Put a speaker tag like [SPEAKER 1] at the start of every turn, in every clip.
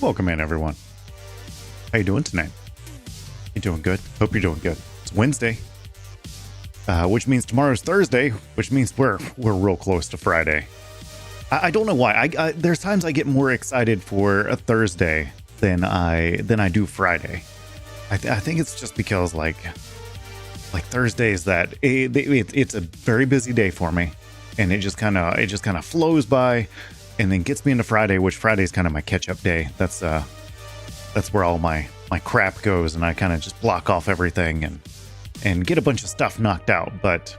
[SPEAKER 1] Welcome in, everyone. How you doing tonight? You doing good? Hope you're doing good. It's Wednesday, which means tomorrow's Thursday, which means we're real close to Friday. I don't know why. There's times I get more excited for a Thursday than I do Friday. I think it's just because like Thursday is that it's a very busy day for me, and it just kind of flows by. And then gets me into Friday, which Friday is kind of my catch-up day. That's where all my crap goes, and I kind of just block off everything and get a bunch of stuff knocked out. But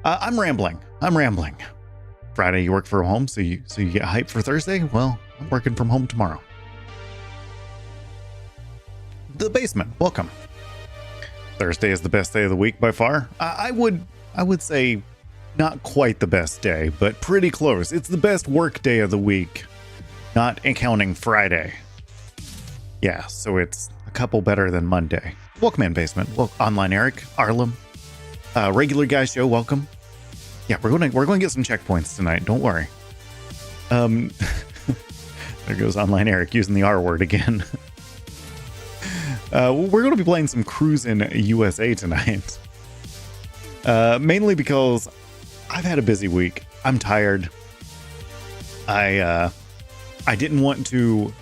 [SPEAKER 1] I'm rambling. Friday you work from home, so you get hyped for Thursday. Well, I'm working from home tomorrow. The basement, welcome. Thursday is the best day of the week by far. I would say. Not quite the best day, but pretty close. It's the best work day of the week, not counting Friday. Yeah, so it's a couple better than Monday. Welcome in, Basement. Well, Online Eric, Arlem, regular guy show, welcome. Yeah, we're going to get some checkpoints tonight. Don't worry. There goes Online Eric using the R word again. We're going to be playing some Cruis'n USA tonight. Mainly because I've had a busy week. I'm tired. I didn't want to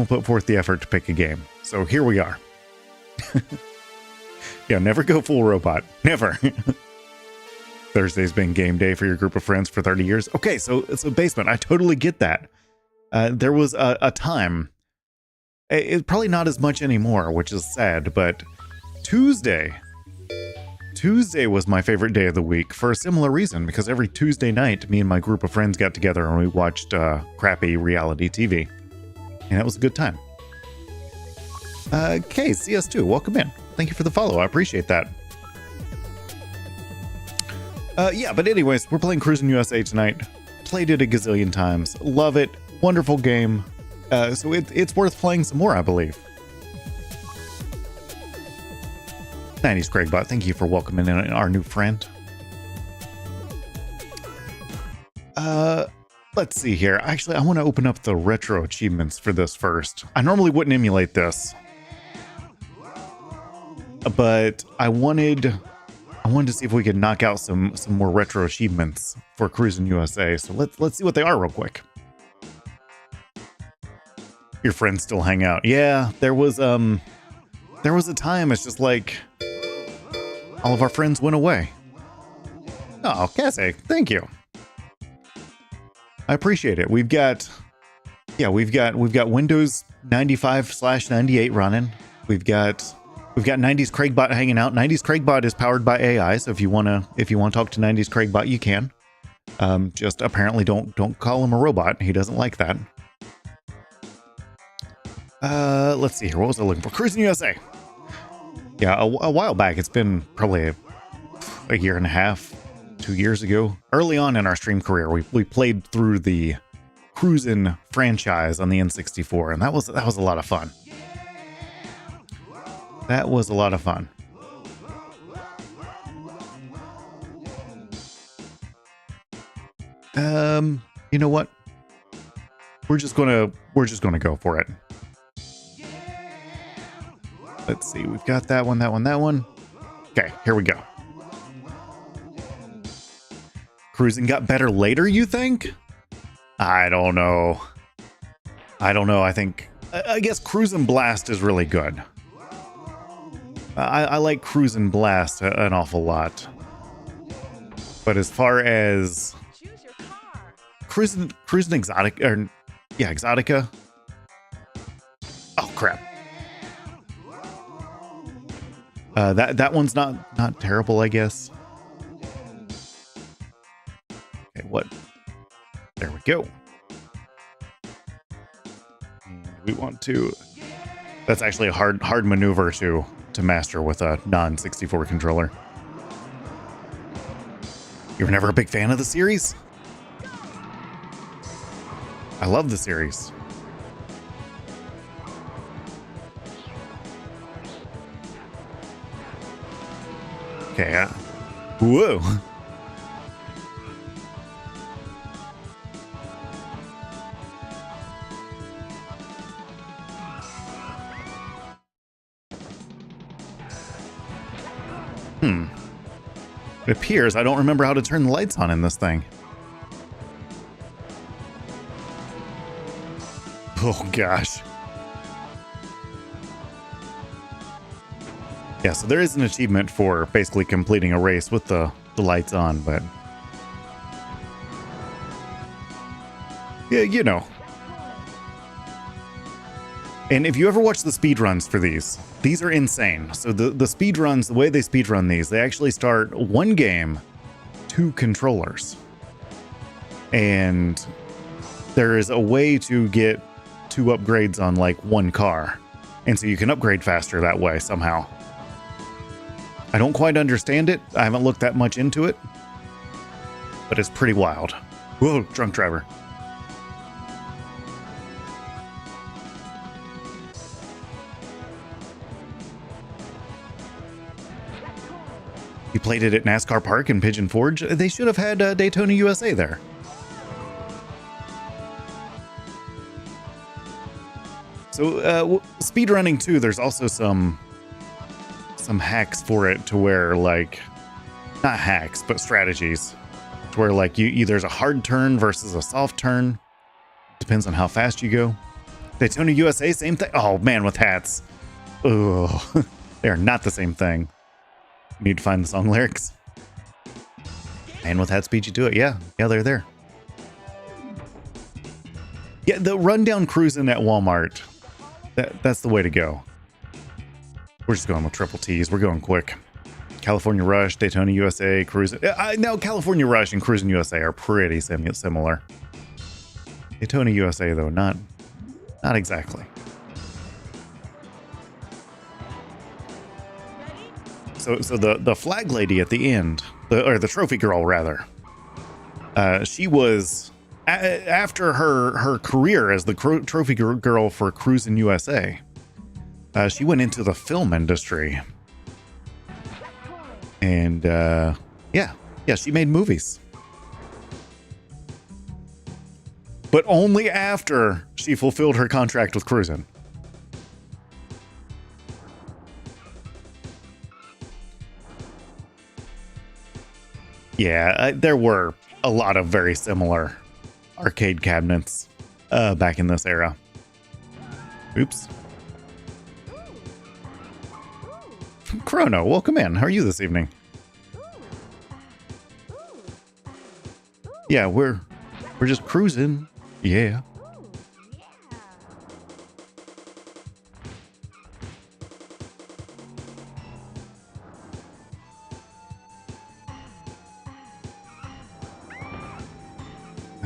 [SPEAKER 1] put forth the effort to pick a game. So here we are. Yeah, never go full robot. Never. Thursday's been game day for your group of friends for 30 years. Okay, so Basement, I totally get that. There was a time, it's probably not as much anymore, which is sad, but Tuesday was my favorite day of the week for a similar reason, because every Tuesday night, me and my group of friends got together and we watched crappy reality TV. And that was a good time. Okay, CS2, welcome in. Thank you for the follow. I appreciate that. Yeah, but anyways, we're playing Cruis'n USA tonight. Played it a gazillion times. Love it. Wonderful game. So it's worth playing some more, I believe. 90s Craigbot, thank you for welcoming in our new friend. Let's see here. Actually, I want to open up the retro achievements for this first. I normally wouldn't emulate this. but I wanted to see if we could knock out some more retro achievements for Cruis'n USA. So let's see what they are real quick. Your friends still hang out. Yeah, there was a time it's just like all of our friends went away. Oh, Cassie, thank you. I appreciate it. We've got Windows 95/98 running. We've got 90s Craigbot hanging out. 90s Craigbot is powered by AI, so if you want to talk to 90s Craigbot, you can. Just apparently don't call him a robot. He doesn't like that. Let's see here. What was I looking for? Cruis'n USA. Yeah, a while back. It's been probably a year and a half, 2 years ago. Early on in our stream career, we played through the Cruis'n franchise on the N64, and that was a lot of fun. That was a lot of fun. You know what? We're just gonna go for it. Let's see. We've got that one. Okay, here we go. Cruis'n got better later, you think? I don't know. I guess Cruis'n Blast is really good. I like Cruis'n Blast an awful lot. But as far as Cruis'n Exotica, Exotica. Oh crap. That one's not terrible, I guess. Okay, what? There we go. And we want to. That's actually a hard maneuver to master with a non-64 controller. You were never a big fan of the series? I love the series. Okay. Whoa. It appears I don't remember how to turn the lights on in this thing. Oh gosh. Yeah, so there is an achievement for basically completing a race with the lights on, but yeah, you know. And if you ever watch the speedruns for these are insane. So the speedruns, the way they speedrun these, they actually start one game, 2 controllers. And there is a way to get 2 upgrades on like 1 car. And so you can upgrade faster that way somehow. I don't quite understand it. I haven't looked that much into it. But it's pretty wild. Whoa, drunk driver. You played it at NASCAR Park in Pigeon Forge. They should have had Daytona USA there. So speedrunning too, there's also some hacks for it to where, like, not hacks, but strategies to where, like, there's a hard turn versus a soft turn. Depends on how fast you go. Daytona USA, same thing. Oh man, with hats. Ugh. They are not the same thing. Need to find the song lyrics. And with hats beat you to it. Yeah, they're there. Yeah, the rundown cruising at Walmart. That's the way to go. We're just going with triple T's. We're going quick. California Rush, Daytona USA, Cruis'n. Now, California Rush and Cruis'n USA are pretty similar. Daytona USA, though, not exactly. So the flag lady at the end, or the trophy girl rather, she was after her career as the trophy girl for Cruis'n USA. She went into the film industry, and yeah, she made movies, but only after she fulfilled her contract with Cruis'n. Yeah, there were a lot of very similar arcade cabinets back in this era. Oops. Chrono, welcome in. How are you this evening? Yeah, we're just cruising. Yeah.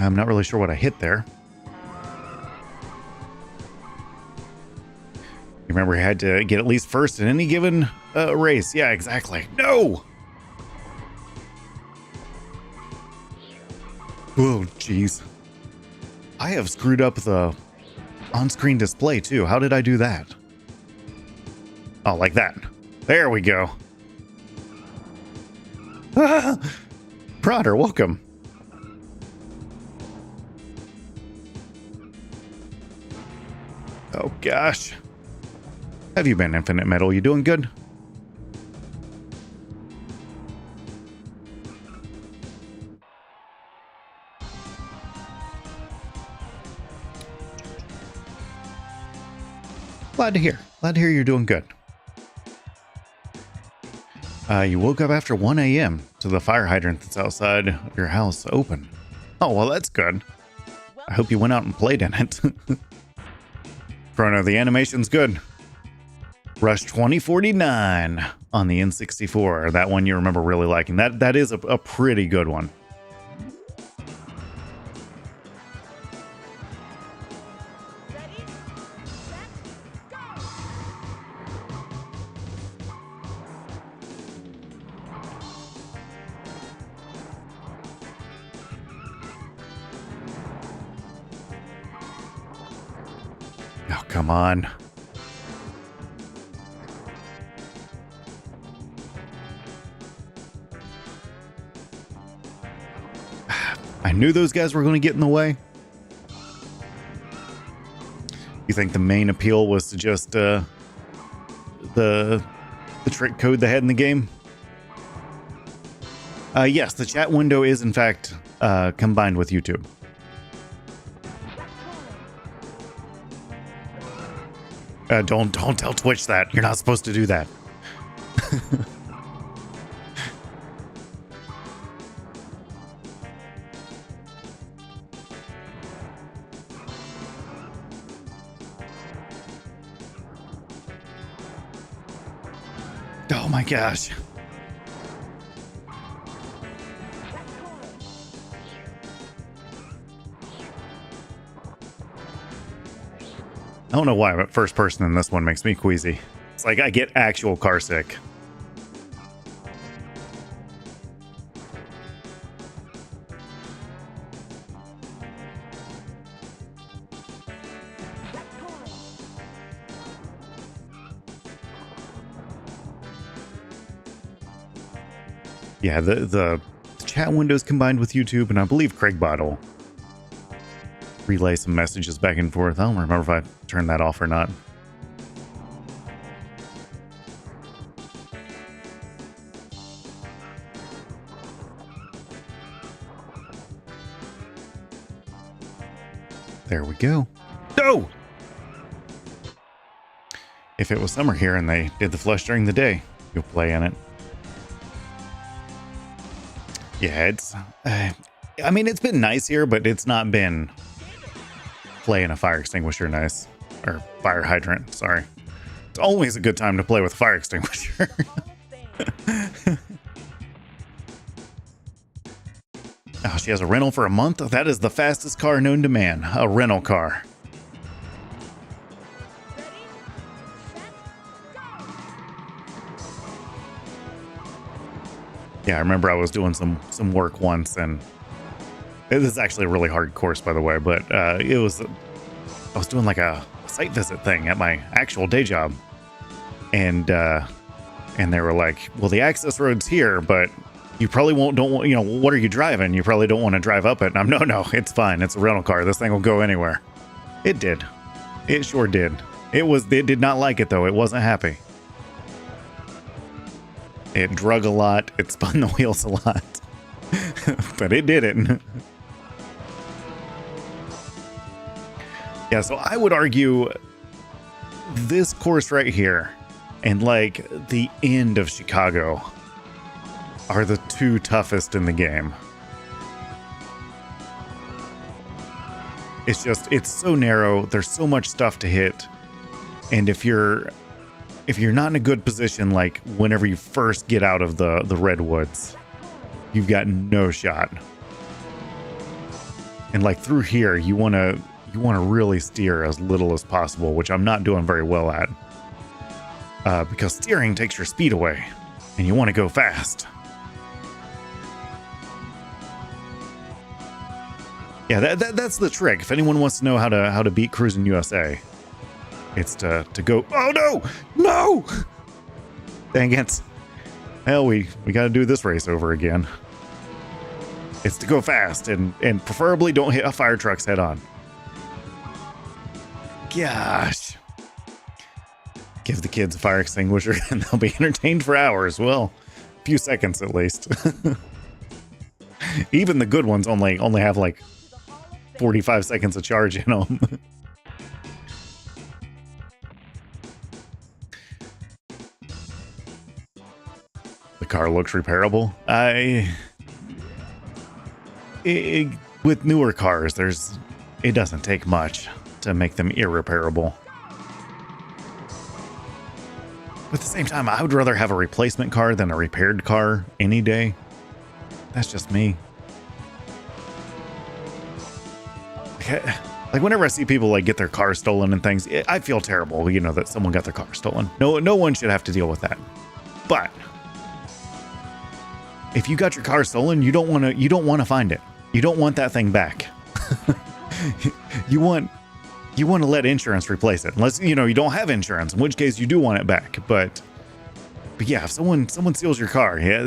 [SPEAKER 1] I'm not really sure what I hit there. You remember you had to get at least first in any given race. Yeah, exactly. No! Oh, jeez. I have screwed up the on-screen display, too. How did I do that? Oh, like that. There we go. Prodder, welcome. Oh, gosh. Have you been, Infinite Metal? You doing good? Glad to hear. Glad to hear you're doing good. You woke up after 1 a.m. to the fire hydrant that's outside of your house open. Oh, well, that's good. I hope you went out and played in it. Chrono, the animation's good. Rush 2049 on the N64. That one you remember really liking. That is a pretty good one. Oh, come on. I knew those guys were going to get in the way. You think the main appeal was to just the trick code they had in the game? Yes, the chat window is in fact combined with YouTube. Don't tell Twitch that. You're not supposed to do that. Oh my gosh. I don't know why, but first person in this one makes me queasy. It's like I get actual car sick. Yeah, the chat windows combined with YouTube, and I believe Craigbot will relay some messages back and forth. I don't remember if I turned that off or not. There we go. No! If it was summer here and they did the flush during the day, you'll play in it. Yeah, it's... I mean, it's been nice here, but it's not been playing a fire extinguisher nice. Or fire hydrant, sorry. It's always a good time to play with a fire extinguisher. Oh, she has a rental for a month? That is the fastest car known to man. A rental car. Yeah, I remember I was doing some work once, and this is actually a really hard course, by the way, but I was doing like a site visit thing at my actual day job, and they were like, well, the access road's here, but you probably don't want, you know, what are you driving? You probably don't want to drive up it. And I'm, no, it's fine. It's a rental car. This thing will go anywhere. It did. It sure did. It did not like it though. It wasn't happy. It drug a lot. It spun the wheels a lot. but it didn't. Yeah, so I would argue this course right here and like the end of Chicago are the two toughest in the game. It's just, it's so narrow. There's so much stuff to hit. And if you're not in a good position, like whenever you first get out of the redwoods, you've got no shot. And like through here, you want to really steer as little as possible, which I'm not doing very well at. Because steering takes your speed away, and you want to go fast. Yeah, that's the trick. If anyone wants to know how to beat Cruis'n USA, it's to go. Oh no, no! Dang it! Hell, we got to do this race over again. It's to go fast and preferably don't hit a fire truck's head on. Gosh. Give the kids a fire extinguisher and they'll be entertained for hours. Well, a few seconds at least. Even the good ones only have like 45 seconds of charge in them. The car looks repairable. With newer cars, it doesn't take much to make them irreparable. But at the same time, I would rather have a replacement car than a repaired car any day. That's just me. Like whenever I see people like get their car stolen and things, I feel terrible, you know, that someone got their car stolen. No one should have to deal with that. But if you got your car stolen, you don't want to find it. You don't want that thing back. You want to let insurance replace it, unless you don't have insurance, in which case you do want it back. But yeah, if someone steals your car, yeah,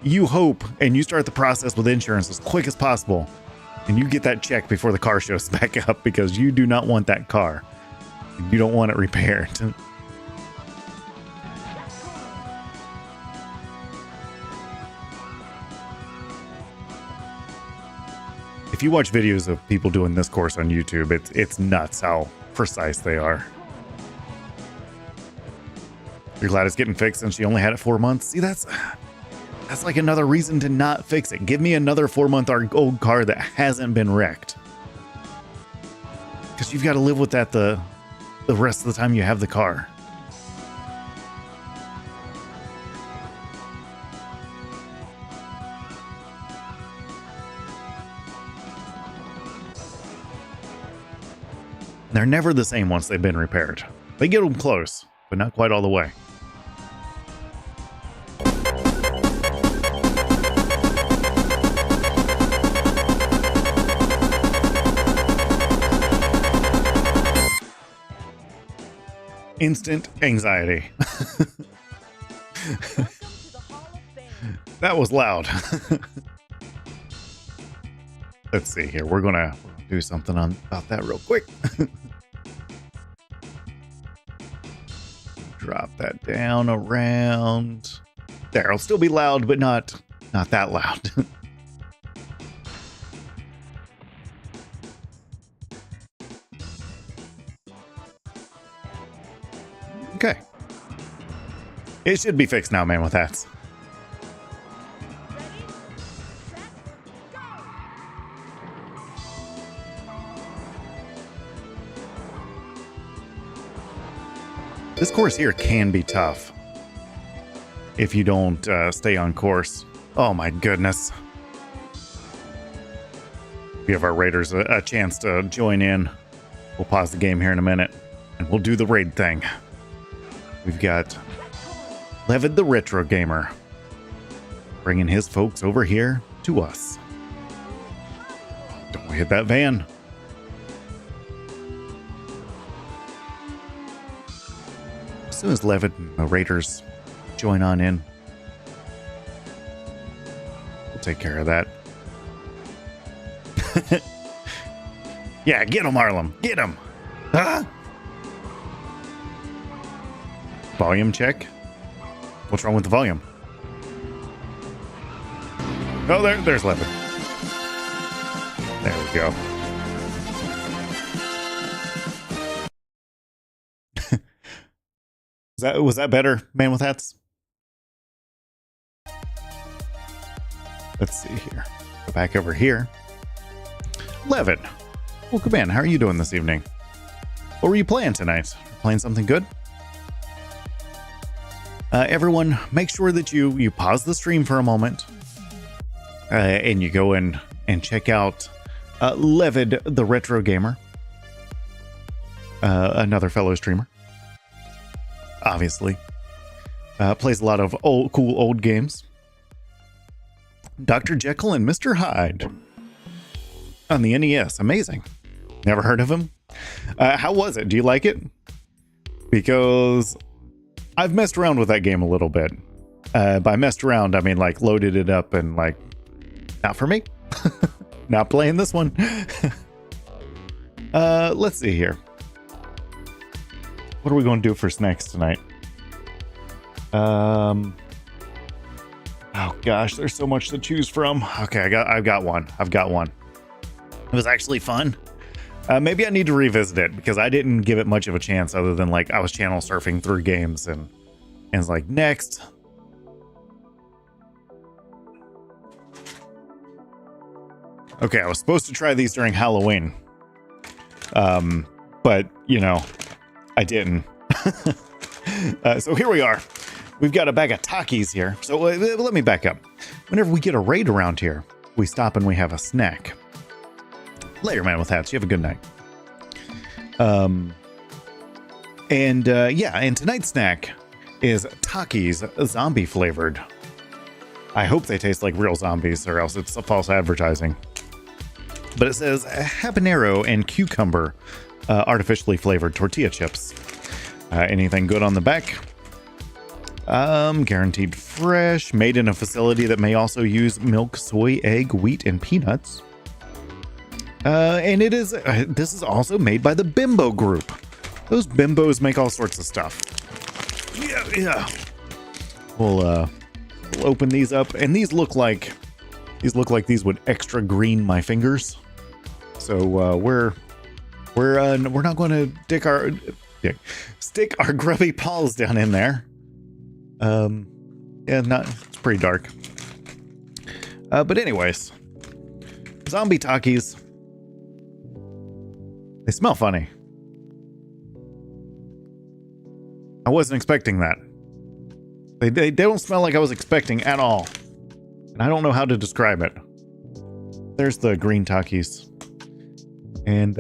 [SPEAKER 1] you hope and you start the process with insurance as quick as possible, and you get that check before the car shows back up, because you do not want that car. You don't want it repaired. If you watch videos of people doing this course on YouTube, it's nuts how precise they are. You're glad it's getting fixed since you only had it 4 months? See, that's like another reason to not fix it. Give me another 4-month-old car that hasn't been wrecked. Because you've got to live with that the rest of the time you have the car. They're never the same once they've been repaired. They get them close, but not quite all the way. Instant anxiety. That was loud. Let's see here. We're gonna do something about that real quick. Drop that down around there. It'll still be loud, but not that loud. Okay. It should be fixed now, man, with that. This course here can be tough if you don't stay on course. Oh my goodness. Give our raiders a chance to join in. We'll pause the game here in a minute and we'll do the raid thing. We've got Levid the Retro Gamer bringing his folks over here to us. Don't hit that van. As soon as Levitt and the Raiders join on in, we'll take care of that. Yeah, get him, Harlem. Get him. Huh? Volume check. What's wrong with the volume? Oh, there's Levin. There we go. Was that better, Man with Hats? Let's see here. Go back over here. Levin, welcome in. How are you doing this evening? What were you playing tonight? Playing something good? Everyone, make sure that you pause the stream for a moment, and you go in and check out Levid, the Retro Gamer, another fellow streamer. Obviously, plays a lot of cool old games. Dr. Jekyll and Mr. Hyde on the NES. Amazing. Never heard of him. How was it? Do you like it? Because I've messed around with that game a little bit. By messed around, I mean like loaded it up and like, not for me. Not playing this one. Let's see here. What are we going to do for snacks tonight? Oh gosh, there's so much to choose from. Okay, I've got one. It was actually fun. Maybe I need to revisit it because I didn't give it much of a chance other than like I was channel surfing through games and it's like next. Okay, I was supposed to try these during Halloween. But you know, I didn't. So here we are. We've got a bag of Takis here. So let me back up. Whenever we get a raid around here, we stop and we have a snack. Later, Man with Hats. You have a good night. And tonight's snack is Takis zombie flavored. I hope they taste like real zombies or else it's a false advertising. But it says habanero and cucumber artificially flavored tortilla chips. Anything good on the back? Guaranteed fresh, made in a facility that may also use milk, soy, egg, wheat, and peanuts. And it is, this is also made by the Bimbo Group. Those bimbos make all sorts of stuff. Yeah. We'll open these up, and these look like these would extra green my fingers. So we're not going to stick our grubby paws down in there. It's pretty dark. But anyways, zombie Takis. They smell funny. I wasn't expecting that. They don't smell like I was expecting at all. And I don't know how to describe it. There's the green Takis. And,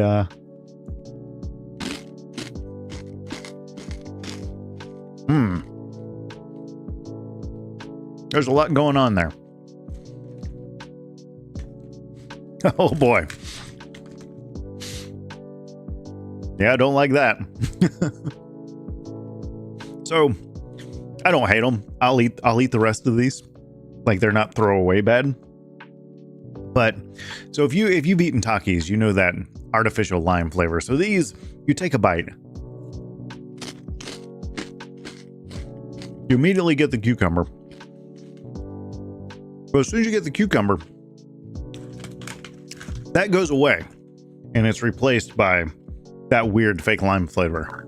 [SPEAKER 1] there's a lot going on there. Oh boy. Yeah, I don't like that. So, I don't hate them. I'll eat the rest of these. Like they're not throwaway bad. But so if you've eaten Takis, you know that artificial lime flavor. So these, you take a bite. You immediately get the cucumber. But as soon as you get the cucumber, that goes away. And it's replaced by that weird fake lime flavor.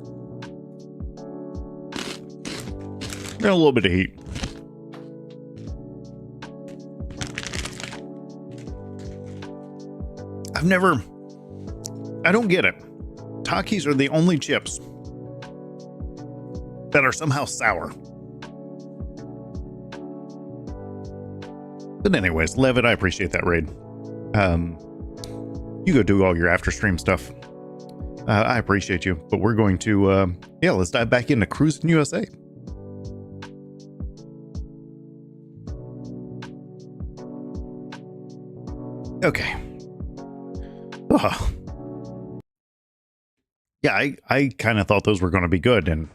[SPEAKER 1] And a little bit of heat. I don't get it. Takis are the only chips that are somehow sour. But anyways, Levitt, I appreciate that raid. You go do all your after stream stuff. I appreciate you, but we're going to, let's dive back into Cruis'n USA. Okay. Ugh. Yeah, I kind of thought those were going to be good, and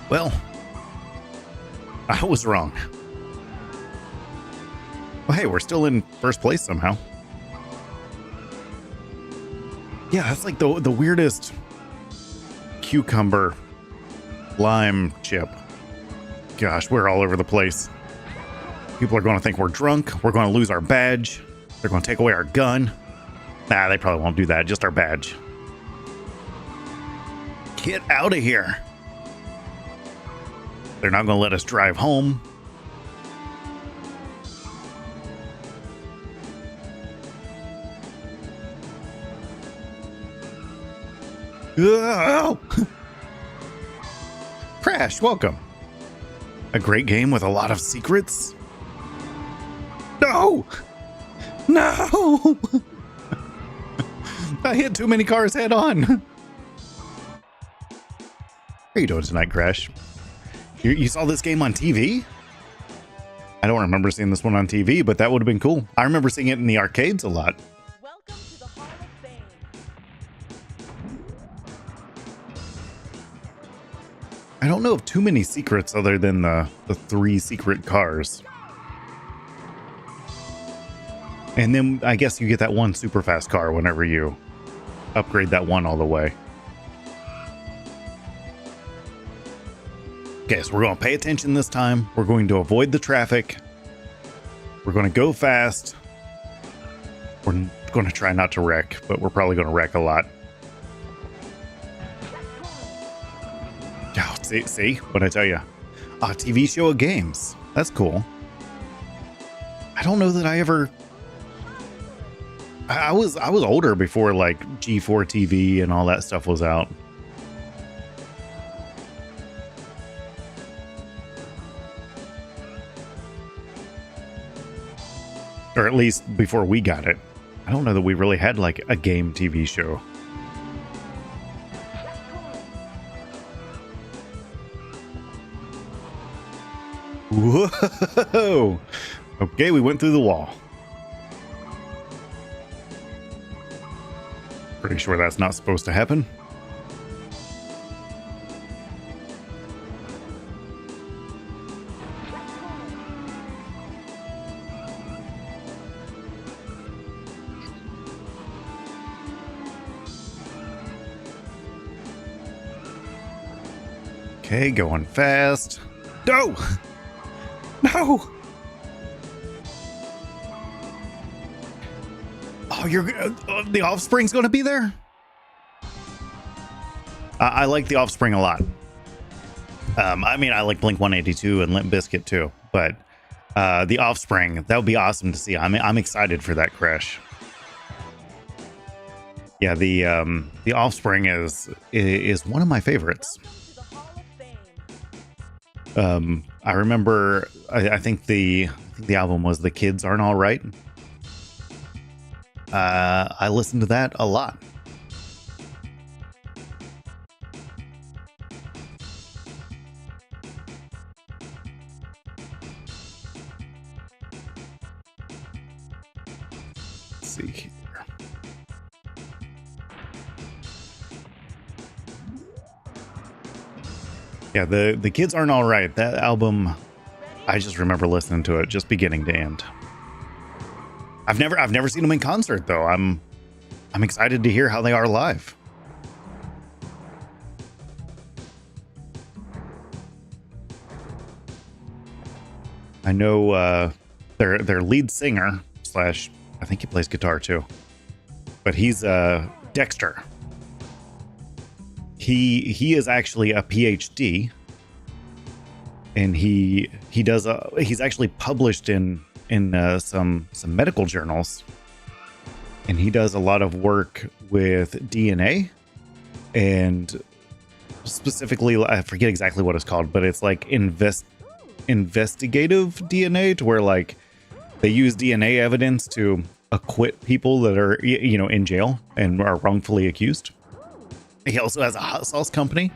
[SPEAKER 1] well, I was wrong. Well, hey, we're still in first place somehow. Yeah, that's like the weirdest cucumber lime chip. Gosh, we're all over the place. People are going to think we're drunk. We're going to lose our badge. They're going to take away our gun. Nah, they probably won't do that. Just our badge. Get out of here. They're not going to let us drive home. Oh! Crash, welcome. A great game with a lot of secrets. No! No! I hit too many cars head on. How are you doing tonight, Crash? You saw this game on TV? I don't remember seeing this one on TV, but that would have been cool. I remember seeing it in the arcades a lot.
[SPEAKER 2] Welcome to the Hall of Fame.
[SPEAKER 1] I don't know of too many secrets other than the 3 secret cars. And then I guess you get that one super fast car whenever you upgrade that one all the way. Okay, so we're going to pay attention this time. We're going to avoid the traffic. We're going to go fast. We're going to try not to wreck, but we're probably going to wreck a lot. Oh, see? What'd I tell you? A TV show of games. That's cool. I don't know that I ever... I was older before like G4 TV and all that stuff was out. Or at least before we got it. I don't know that we really had like a game TV show. Whoa! Okay, we went through the wall. Pretty sure that's not supposed to happen. Okay, going fast. No! No! Oh, the Offspring's going to be there? I like the Offspring a lot. I mean, I like Blink-182 and Limp Bizkit too, but the Offspring, that would be awesome to see. I'm excited for that, Crash. Yeah, the Offspring is one of my favorites. I remember, I think the album was The Kids Aren't All Right. I listened to that a lot. Let's see here. Yeah, the Kids Aren't All Right. That album, I just remember listening to it just beginning to end. I've never seen them in concert though. I'm excited to hear how they are live. I know their lead singer / I think he plays guitar too, but he's Dexter. He is actually a PhD, and he's actually published in some medical journals, and he does a lot of work with DNA, and specifically I forget exactly what it's called, but it's like investigative DNA, to where like they use DNA evidence to acquit people that are in jail and are wrongfully accused. He also has a hot sauce company.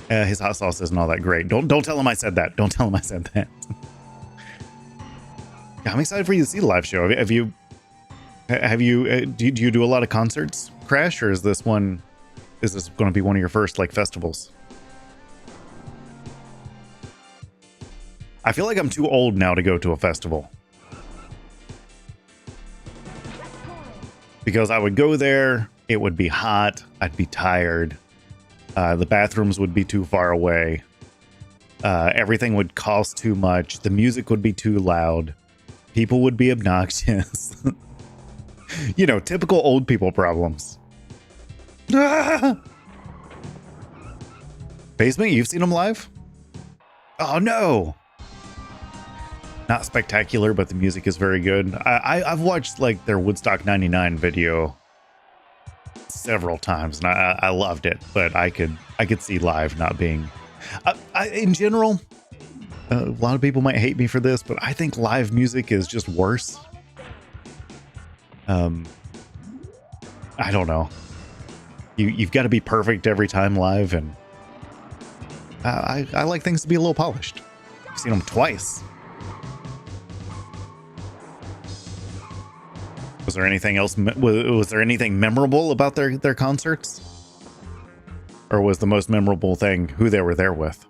[SPEAKER 1] His hot sauce isn't all that great. Don't tell him I said that. Don't tell him I said that. Yeah, I'm excited for you to see the live show. Do you do a lot of concerts, Crash, or is this going to be one of your first like festivals? I feel like I'm too old now to go to a festival, because I would go there, it would be hot, I'd be tired, the bathrooms would be too far away, Everything would cost too much. The music would be too loud. People would be obnoxious. You know, typical old people problems. Ah! Basement, you've seen them live? Oh no! Not spectacular, but the music is very good. I've watched like their Woodstock 99 video several times, and I loved it. But I could see live not being. In general, a lot of people might hate me for this, but I think live music is just worse. I don't know. You've got to be perfect every time live, and I like things to be a little polished. I've seen them twice. Was there anything else? Was there anything memorable about their concerts? Or was the most memorable thing who they were there with?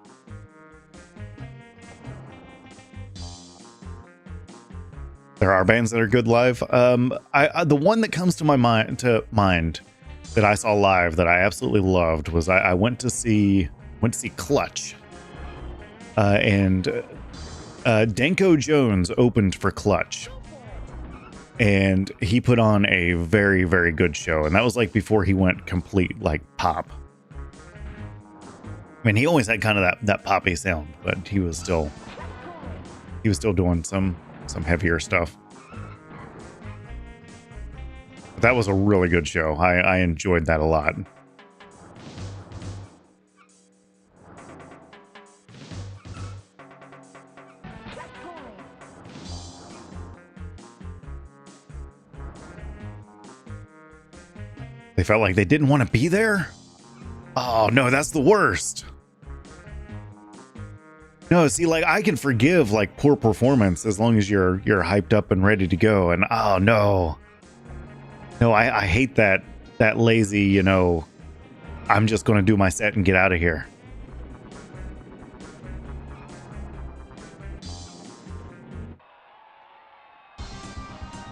[SPEAKER 1] There are bands that are good live. The one that comes to my mind that I saw live that I absolutely loved was I went to see Clutch, and Danko Jones opened for Clutch, and he put on a very, very good show, and that was like before he went complete like pop. I mean, he always had kind of that poppy sound, but he was still doing some heavier stuff. That was a really good show. I enjoyed that a lot. They felt like they didn't want to be there? Oh no, that's the worst. No, see, like I can forgive like poor performance as long as you're hyped up and ready to go. And oh no. No, I hate that lazy, you know, I'm just gonna do my set and get out of here.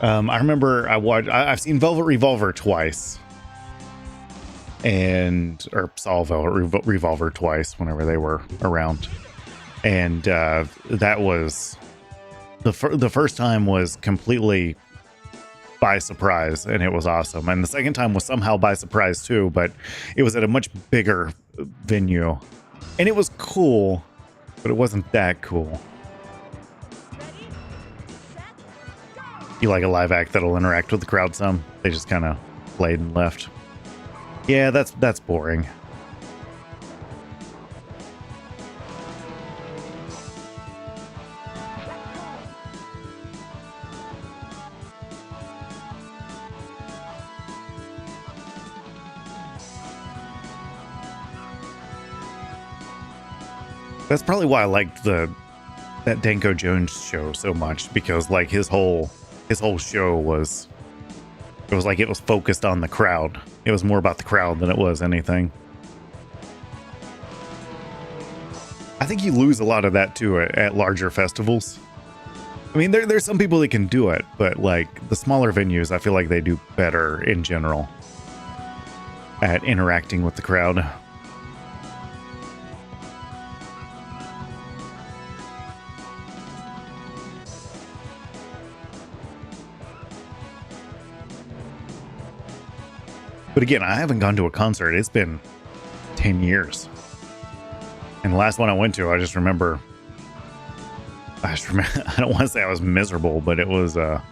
[SPEAKER 1] I remember I've seen Velvet Revolver twice. Or saw Velvet Revolver twice whenever they were around. And that was the first time was completely by surprise, and it was awesome. And the second time was somehow by surprise too, but it was at a much bigger venue, and it was cool, but it wasn't that cool. You like a live act that'll interact with the crowd some? They just kind of played and left. Yeah, that's boring. That's probably why I liked that Danko Jones show so much, because like his whole show was, it was like it was focused on the crowd. It was more about the crowd than it was anything. I think you lose a lot of that too at larger festivals. I mean, there's some people that can do it, but like the smaller venues, I feel like they do better in general at interacting with the crowd. But again, I haven't gone to a concert. It's been 10 years. And the last one I went to, I remember, I don't want to say I was miserable, but it was, I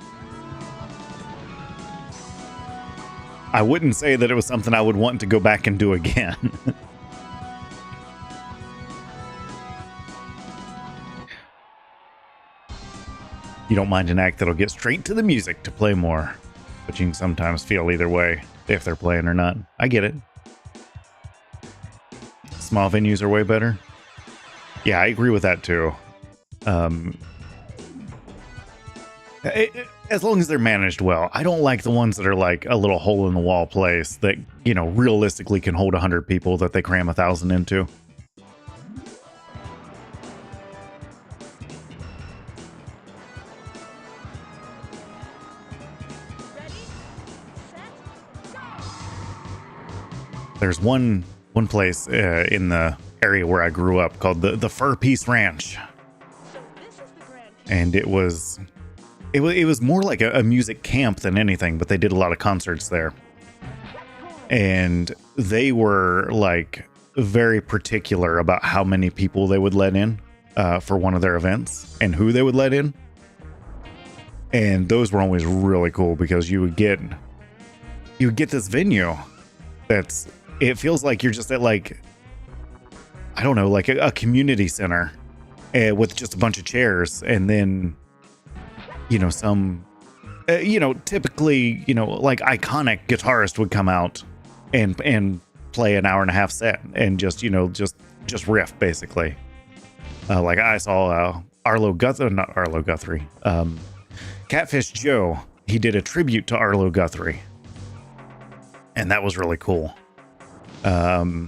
[SPEAKER 1] wouldn't say that it was something I would want to go back and do again. You don't mind an act that'll get straight to the music to play more, but you can sometimes feel either way if they're playing or not. I get it. Small venues are way better. Yeah, I agree with that too. As long as they're managed well. I don't like the ones that are like a little hole in the wall place that, you know, realistically can hold 100 people that they cram 1,000 into. There's one place in the area where I grew up called the Fur Peace Ranch,
[SPEAKER 2] So this is the grand.
[SPEAKER 1] and it was more like a music camp than anything, but they did a lot of concerts there, and they were like very particular about how many people they would let in for one of their events and who they would let in. And those were always really cool because you would get this venue that's, it feels like you're just at like, I don't know, like a community center with just a bunch of chairs, and then, you know, some, typically, like iconic guitarist would come out and play an hour and a half set and just riff basically. Like I saw not Arlo Guthrie, Catfish Joe. He did a tribute to Arlo Guthrie, and that was really cool. Gosh,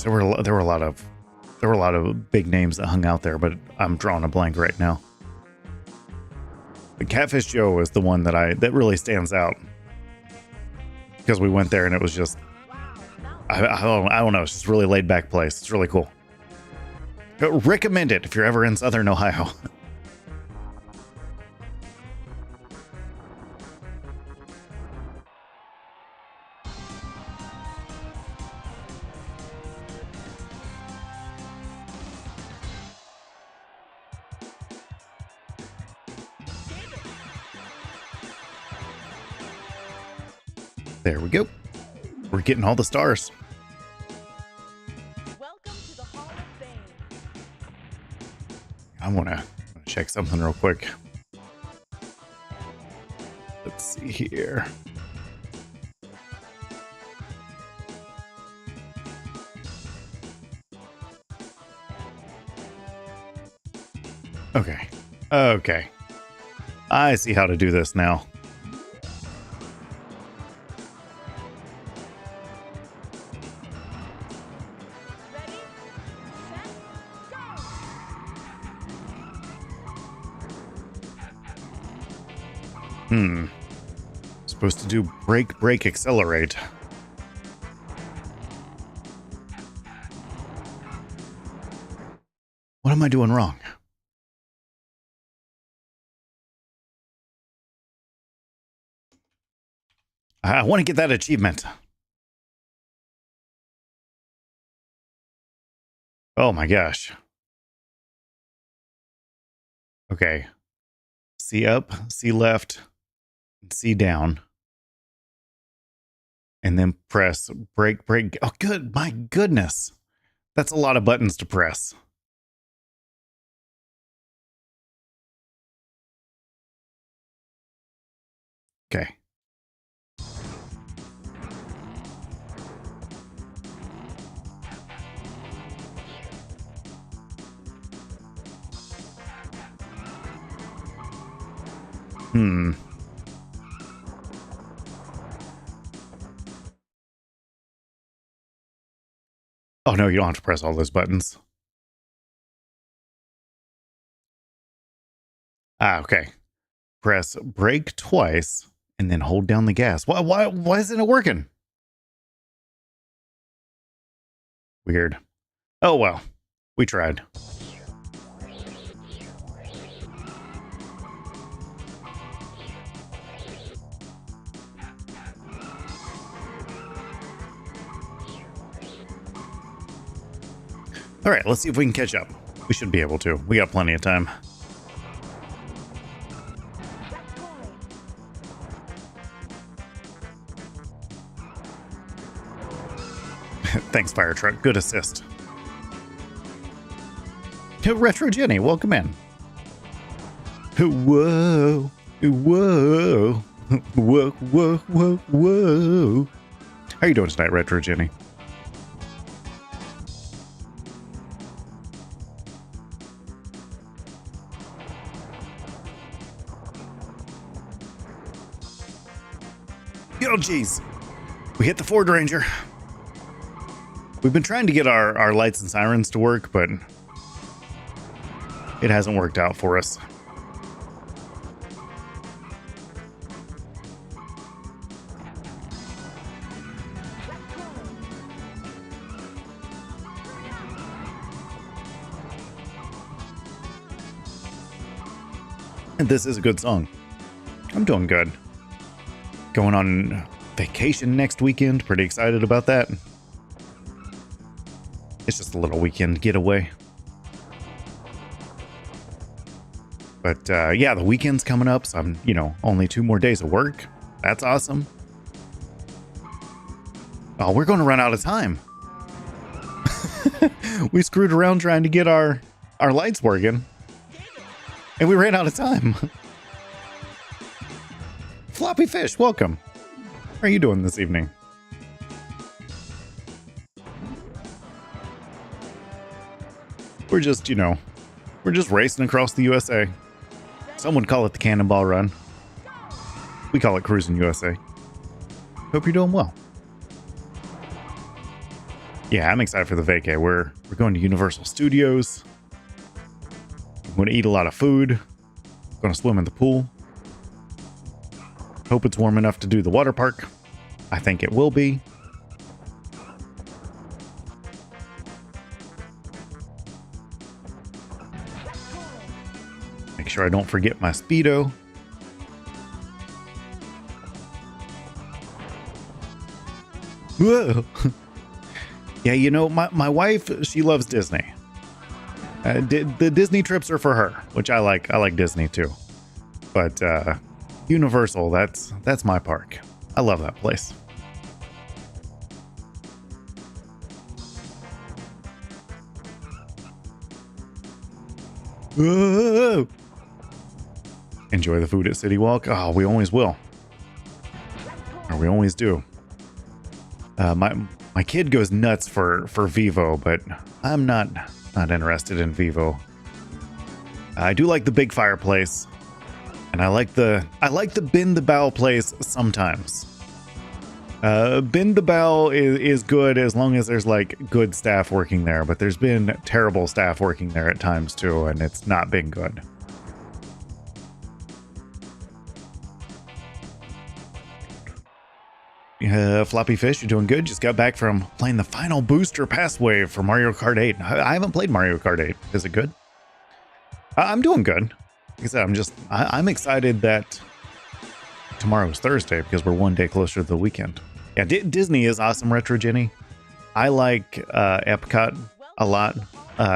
[SPEAKER 1] there were a lot of big names that hung out there, but I'm drawing a blank right now. But Catfish Joe is the one that really stands out, because we went there and it was just, I don't know, it's just a really laid back place. It's really cool. Recommend it if you're ever in Southern Ohio. There we go. We're getting all the stars.
[SPEAKER 2] Welcome to the Hall of Fame.
[SPEAKER 1] I want to check something real quick. Let's see here. Okay. Okay. I see how to do this now.
[SPEAKER 2] Ready, set, go!
[SPEAKER 1] Supposed to do brake, brake, accelerate. What am I doing wrong? I want to get that achievement. Oh my gosh. Okay. C up, C left, C down. And then press brake, brake. Oh, good. My goodness. That's a lot of buttons to press. Okay. Oh, no, you don't have to press all those buttons. Okay. Press brake twice and then hold down the gas. Why isn't it working? Weird. Oh, well, we tried. All right, let's see if we can catch up. We should be able to. We got plenty of time. Thanks, fire truck. Good assist. Retro Jenny, welcome in. Whoa, whoa, whoa, whoa, whoa, whoa. How you doing tonight, Retro Jenny? Oh, geez. We hit the Ford Ranger. We've been trying to get our lights and sirens to work, but it hasn't worked out for us. This is a good song. I'm doing good. Going on vacation next weekend. Pretty excited about that. It's just a little weekend getaway. But yeah, the weekend's coming up, so I'm, only 2 more days of work. That's awesome. Oh, we're going to run out of time. We screwed around trying to get our lights working, and we ran out of time. Floppy Fish, welcome. How are you doing this evening? We're just, we're just racing across the USA. Some would call it the Cannonball Run. We call it Cruis'n USA. Hope you're doing well. Yeah, I'm excited for the vacay. We're going to Universal Studios. I'm going to eat a lot of food. Going to swim in the pool. Hope it's warm enough to do the water park. I think it will be. Make sure I don't forget my Speedo. Whoa! Yeah, my wife, she loves Disney. The Disney trips are for her, which I like. I like Disney too. But Universal, that's my park. I love that place. Whoa! Enjoy the food at City Walk. Oh, we always will. Or we always do. My kid goes nuts for Vivo, but I'm not interested in Vivo. I do like the big fireplace, and I like the bend the bow place sometimes. Bend the bow is good as long as there's like good staff working there, but there's been terrible staff working there at times too, and it's not been good. Floppy Fish, you're doing good. Just got back from playing the final booster pass wave for Mario Kart 8. I haven't played Mario Kart 8. Is it good? I'm doing good. Like I said, I'm excited that tomorrow's Thursday because we're 1 day closer to the weekend. Yeah, Disney is awesome, Retro Jenny. I like Epcot a lot,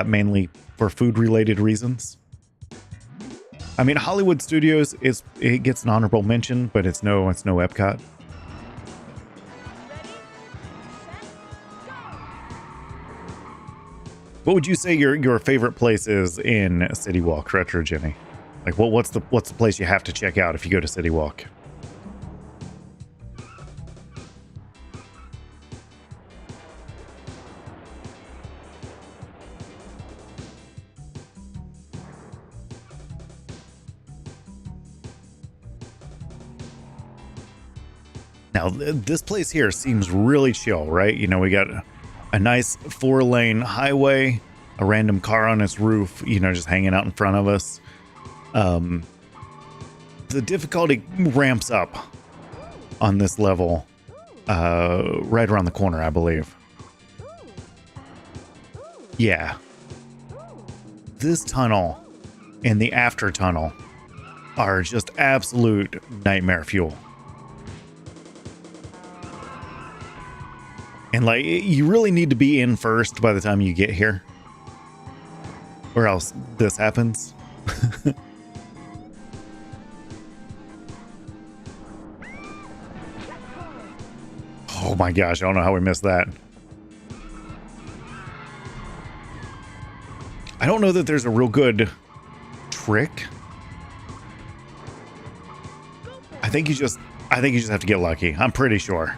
[SPEAKER 1] mainly for food-related reasons. I mean, Hollywood Studios it gets an honorable mention, but it's no Epcot. What would you say your favorite place is in City Walk, Retro Jenny? Like, what's the place you have to check out if you go to City Walk? Now, this place here seems really chill, right? We got a nice 4-lane highway, a random car on its roof, just hanging out in front of us. The difficulty ramps up on this level right around the corner, I believe. Yeah. This tunnel and the after tunnel are just absolute nightmare fuel. And like, you really need to be in first by the time you get here, or else this happens. Oh my gosh, I don't know how we missed that. I don't know that there's a real good trick. I think you just have to get lucky. I'm pretty sure.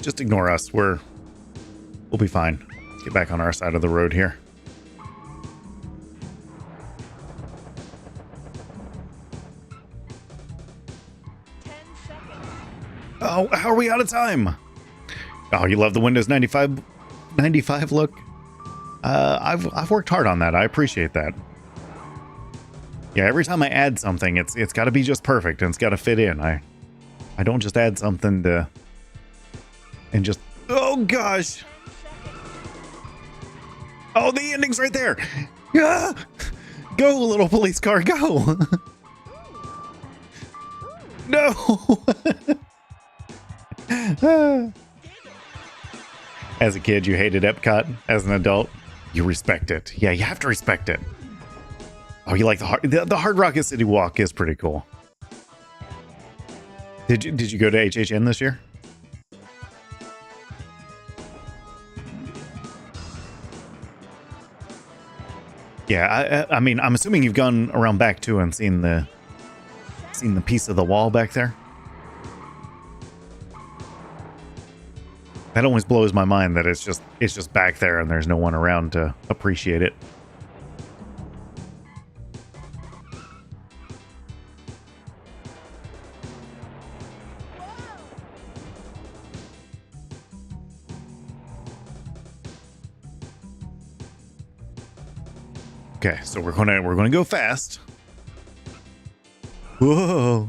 [SPEAKER 1] Just ignore us. We'll be fine. Let's get back on our side of the road here. Oh, how are we out of time? Oh, you love the Windows 95 look? I've worked hard on that. I appreciate that. Yeah, every time I add something, it's got to be just perfect and it's got to fit in. I don't just add something and just, oh gosh. Oh, the ending's right there. Yeah. Go, little police car, go. No. As a kid, you hated Epcot. As an adult, you respect it. Yeah, you have to respect it. Oh, you like the Hard Rocket City Walk is pretty cool. Did you go to HHN this year? Yeah, I mean, I'm assuming you've gone around back too and seen the piece of the wall back there. That always blows my mind that it's just back there and there's no one around to appreciate it. Okay, so we're gonna go fast. Whoa.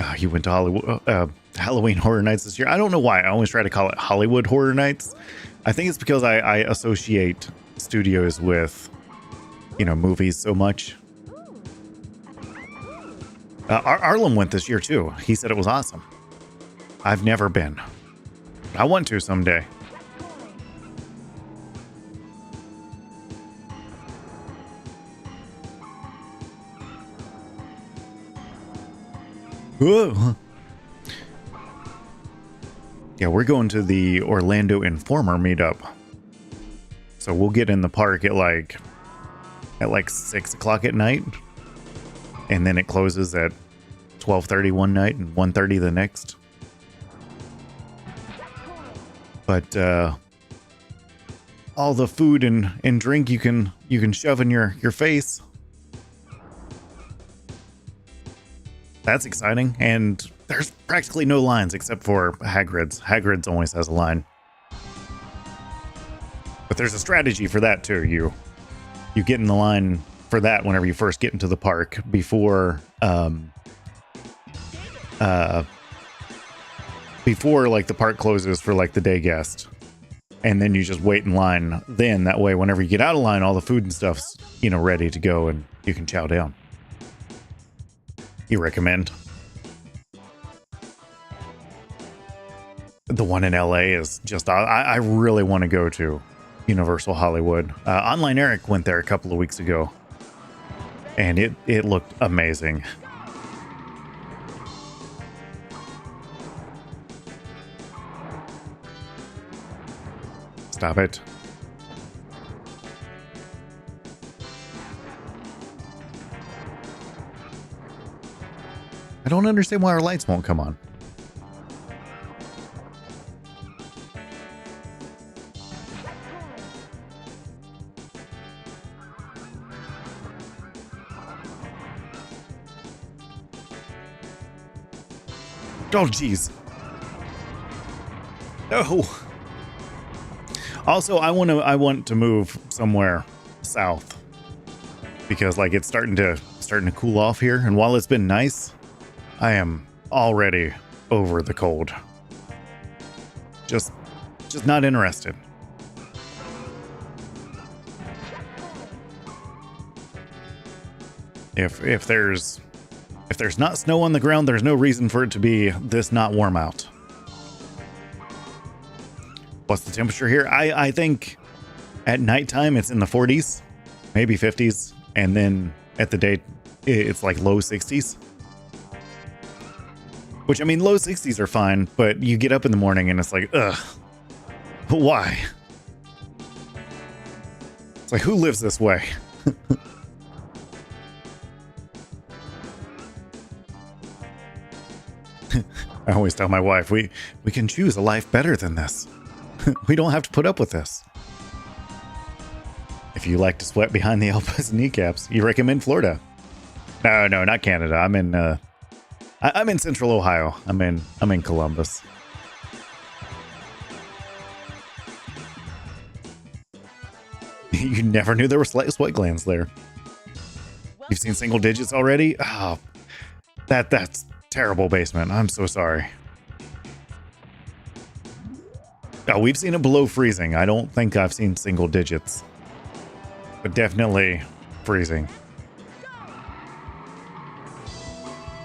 [SPEAKER 1] Oh, you went to Hollywood, Halloween Horror Nights this year. I don't know why. I always try to call it Hollywood Horror Nights. I think it's because I associate studios with, movies so much. Arlen went this year too. He said it was awesome. I've never been. I want to someday. Whoa. Yeah, we're going to the Orlando Informer meetup. So we'll get in the park at like 6 o'clock at night. And then it closes at 12:30 one night and 1:30 the next. But all the food and drink you can shove in your face. That's exciting, and there's practically no lines except for Hagrid's. Hagrid's always has a line. But there's a strategy for that too. You get in the line for that whenever you first get into the park before like the park closes for like the day guest. And then you just wait in line then. That way, whenever you get out of line, all the food and stuff's, ready to go and you can chow down. You recommend? The one in LA is just, I really want to go to Universal Hollywood. Online Eric went there a couple of weeks ago and it looked amazing. Stop it. I don't understand why our lights won't come on. Oh, jeez. No. Also, I want to move somewhere south because like it's starting to cool off here, and while it's been nice, I am already over the cold. Just not interested. If there's not snow on the ground, there's no reason for it to be this not warm out. What's the temperature here? I think at nighttime it's in the 40s, maybe 50s, and then at the day it's like low 60s. Which, I mean, low 60s are fine, but you get up in the morning and it's like, ugh, why? It's like, who lives this way? I always tell my wife, we can choose a life better than this. We don't have to put up with this. If you like to sweat behind the elbows and kneecaps, you recommend Florida. No, not Canada. I'm in Central Ohio. I'm in Columbus. You never knew there were sweat glands there. You've seen single digits already? Oh, that's Terrible basement. I'm so sorry. Oh, we've seen it below freezing. I don't think I've seen single digits. But definitely freezing.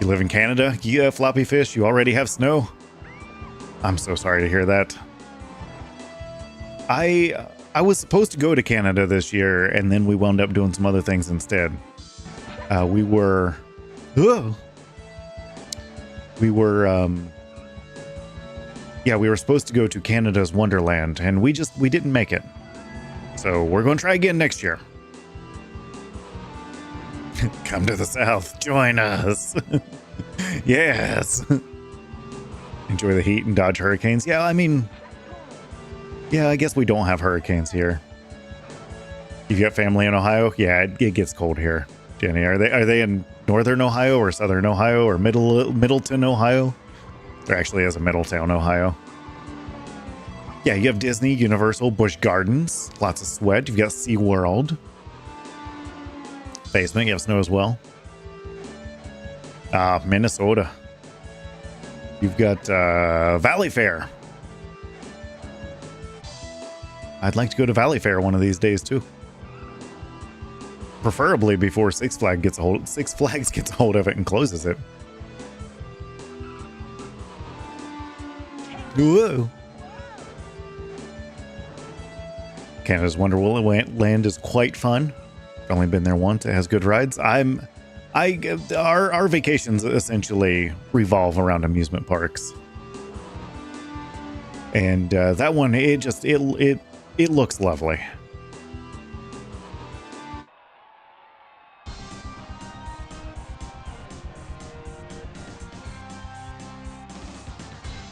[SPEAKER 1] You live in Canada? Yeah, floppy fish. You already have snow? I'm so sorry to hear that. I was supposed to go to Canada this year, and then we wound up doing some other things instead. We were supposed to go to Canada's Wonderland, and we didn't make it. So we're going to try again next year. Come to the South. Join us. Yes. Enjoy the heat and dodge hurricanes. Yeah, I mean, yeah, I guess we don't have hurricanes here. You've got family in Ohio? Yeah, it gets cold here. Jenny, are they in northern Ohio or southern Ohio or Middleton, Ohio? There actually is a Middletown, Ohio. Yeah, you have Disney, Universal, Busch Gardens, lots of sweat. You've got SeaWorld. Basement, you have snow as well. Minnesota. You've got Valley Fair. I'd like to go to Valley Fair one of these days too. Preferably before Six Flags gets a hold of it and closes it. Whoa. Canada's Wonderland is quite fun. I've only been there once. It has good rides. Our vacations essentially revolve around amusement parks, and that one it looks lovely.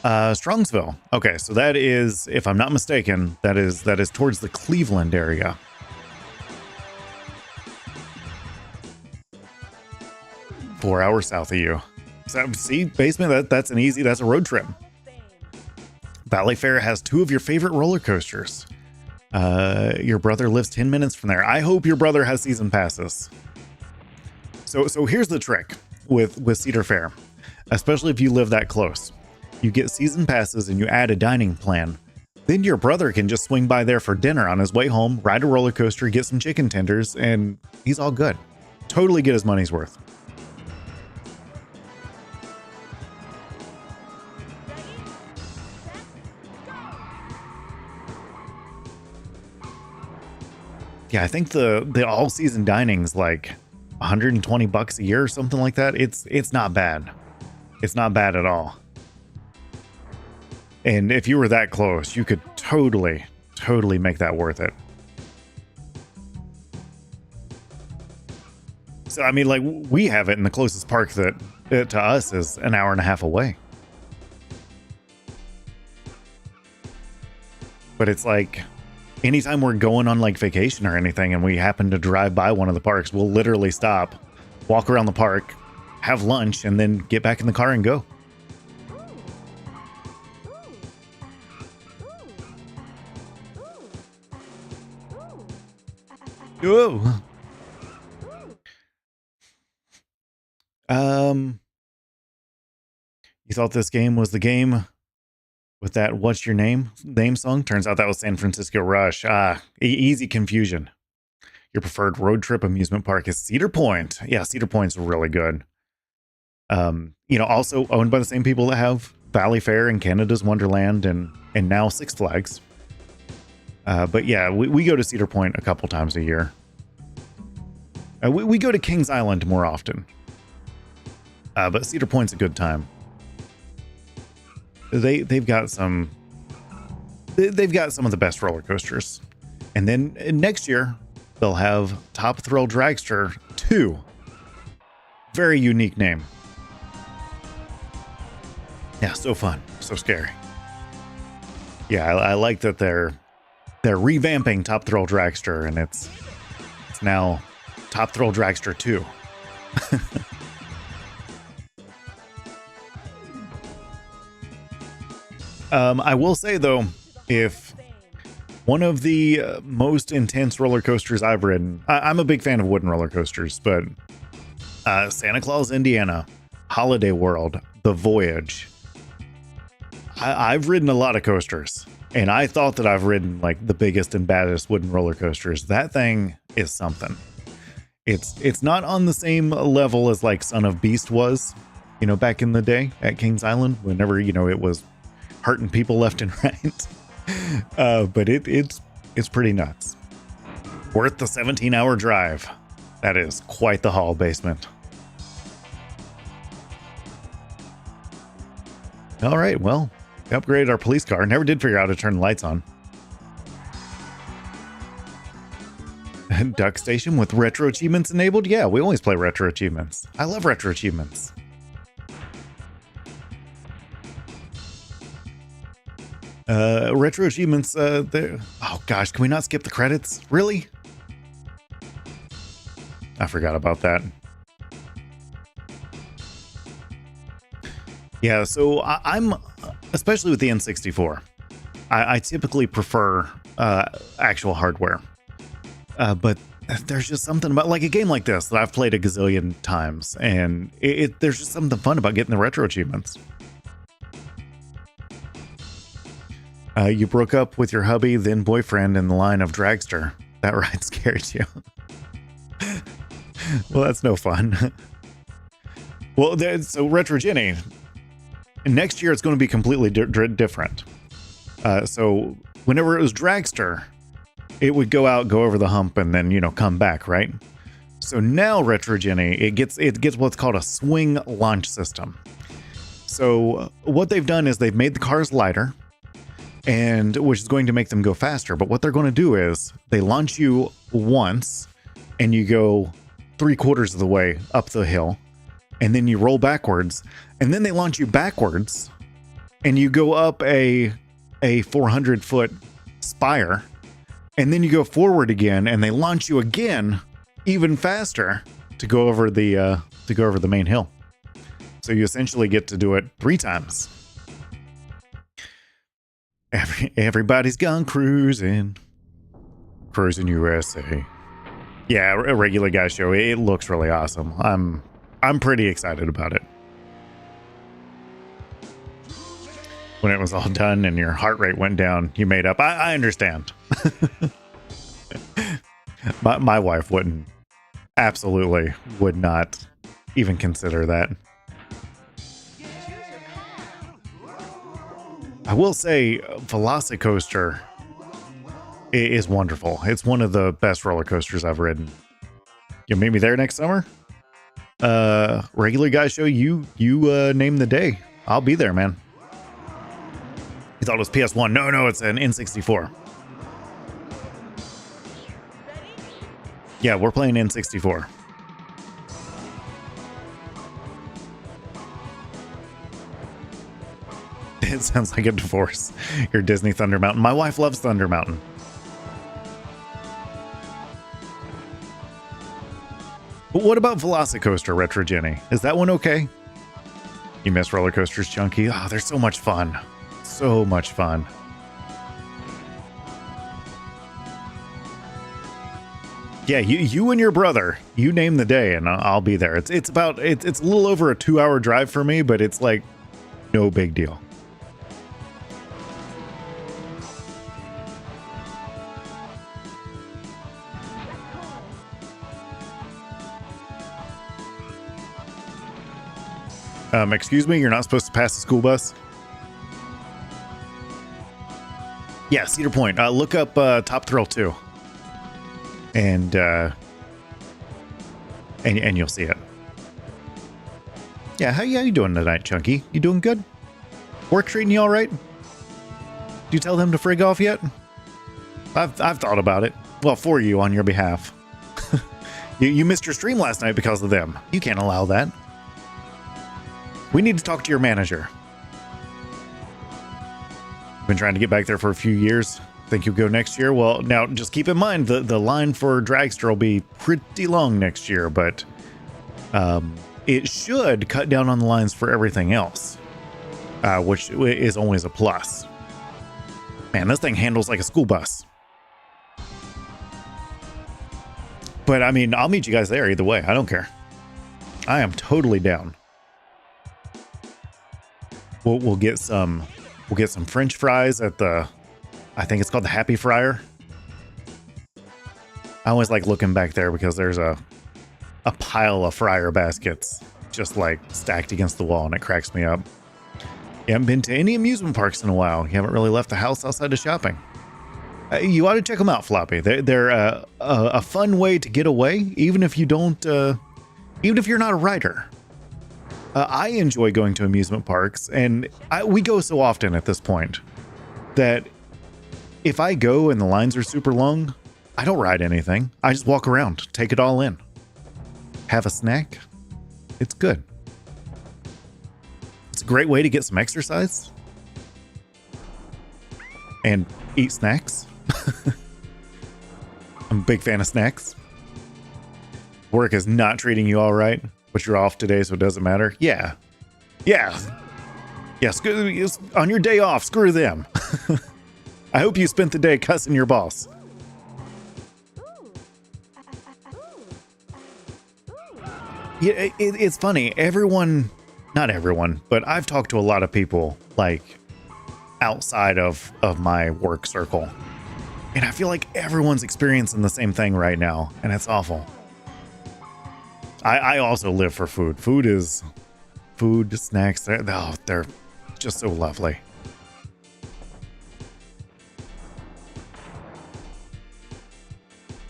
[SPEAKER 1] Strongsville. Okay, so that is, if I'm not mistaken, that is towards the Cleveland area. Four hours south of you. So, see, basement, that's a road trip. Valley Fair has two of your favorite roller coasters. Your brother lives 10 minutes from there. I hope your brother has season passes. So here's the trick with Cedar Fair, especially if you live that close. You get season passes and you add a dining plan. Then your brother can just swing by there for dinner on his way home, ride a roller coaster, get some chicken tenders, and he's all good. Totally get his money's worth. Yeah, I think the all season dining's like $120 a year or something like that. It's not bad. It's not bad at all. And if you were that close, you could totally make that worth it. So, I mean, like, we have it in the closest park that to us is an hour and a half away. But it's like, anytime we're going on like vacation or anything and we happen to drive by one of the parks, we'll literally stop, walk around the park, have lunch, and then get back in the car and go. Whoa. You thought this game was the game with that "What's Your Name" song? Turns out that was San Francisco Rush. Easy confusion. Your preferred road trip amusement park is Cedar Point. Yeah, Cedar Point's really good. Also owned by the same people that have Valley Fair and Canada's Wonderland and now Six Flags. But yeah, we go to Cedar Point a couple times a year. We go to Kings Island more often. But Cedar Point's a good time. They've got some of the best roller coasters. And then next year they'll have Top Thrill Dragster 2. Very unique name. Yeah, so fun, so scary. Yeah, I like that they're revamping Top Thrill Dragster, and it's now Top Thrill Dragster 2. I will say though, if one of the most intense roller coasters I've ridden, I'm a big fan of wooden roller coasters, but Santa Claus, Indiana, Holiday World, The Voyage. I've ridden a lot of coasters, and I thought that I've ridden like the biggest and baddest wooden roller coasters. That thing is something. It's not on the same level as like Son of Beast was, you know, back in the day at Kings Island, whenever, you know, it was hurting people left and right. But it's pretty nuts. Worth the 17-hour drive. That is quite the haul, basement. All right, well, we upgraded our police car. Never did figure out how to turn the lights on. Duck Station with retro achievements enabled? Yeah, we always play retro achievements. I love retro achievements. Retro achievements, oh gosh, can we not skip the credits? Really? I forgot about that. Yeah, so I'm, especially with the N64, I typically prefer actual hardware. But there's just something about like a game like this that I've played a gazillion times, and there's just something fun about getting the retro achievements. You broke up with your hubby, then boyfriend, in the line of dragster. That ride scared you. Well, that's no fun. Well, so Retro Jenny, next year it's going to be completely different. So whenever it was dragster, it would go out, go over the hump, and then, you know, come back, right? So now Retro Jenny, it gets what's called a swing launch system. So what they've done is they've made the cars lighter, and which is going to make them go faster. But what they're going to do is they launch you once, and you go 3/4 of the way up the hill, and then you roll backwards, and then they launch you backwards, and you go up a 400-foot spire. And then you go forward again, and they launch you again, even faster, to go over the main hill. So you essentially get to do it 3 times. Everybody's gone cruising, Cruis'n USA. Yeah, a regular guy show. It looks really awesome. I'm pretty excited about it. When it was all done and your heart rate went down, you made up. I understand. my wife absolutely would not even consider that. I will say Velocicoaster is wonderful. It's one of the best roller coasters I've ridden. You'll meet me there next summer? Regular guy show, you name the day. I'll be there, man. You thought it was PS1. No, it's an N64. Yeah, we're playing N64. It sounds like a divorce. Your Disney Thunder Mountain. My wife loves Thunder Mountain. But what about Velocicoaster, Retro Jenny? Is that one okay? You miss roller coasters, Chunky? Oh, they're so much fun. So much fun. Yeah, you and your brother, you name the day and I'll be there. It's a little over a 2-hour drive for me, but it's like no big deal. Excuse me, you're not supposed to pass the school bus? Yeah, Cedar Point. Look up Top Thrill 2. And you'll see it. Yeah, how you doing tonight, Chunky? You doing good? Work treating you all right? Do you tell them to frig off yet? I've thought about it. Well, for you, on your behalf. You missed your stream last night because of them. You can't allow that. We need to talk to your manager. Been trying to get back there for a few years. Think you'll go next year? Well, now just keep in mind the line for Dragster will be pretty long next year, but it should cut down on the lines for everything else, which is always a plus. Man, this thing handles like a school bus. But I mean, I'll meet you guys there either way. I don't care. I am totally down. we'll get some French fries at the, I think it's called the Happy Fryer. I always like looking back there because there's a pile of fryer baskets just like stacked against the wall, and it cracks me up. You haven't been to any amusement parks in a while. You haven't really left the house outside of shopping. You ought to check them out, Floppy. They're a fun way to get away, even if you don't, even if you're not a rider. I enjoy going to amusement parks, and we go so often at this point that if I go and the lines are super long, I don't ride anything. I just walk around, take it all in, have a snack. It's good. It's a great way to get some exercise and eat snacks. I'm a big fan of snacks. Work is not treating you all right, but you're off today, so it doesn't matter. Yeah. On your day off, screw them. I hope you spent the day cussing your boss. Yeah, it's funny. Not everyone, but I've talked to a lot of people like outside of my work circle. And I feel like everyone's experiencing the same thing right now, and it's awful. I also live for food. Food, snacks, they're just so lovely.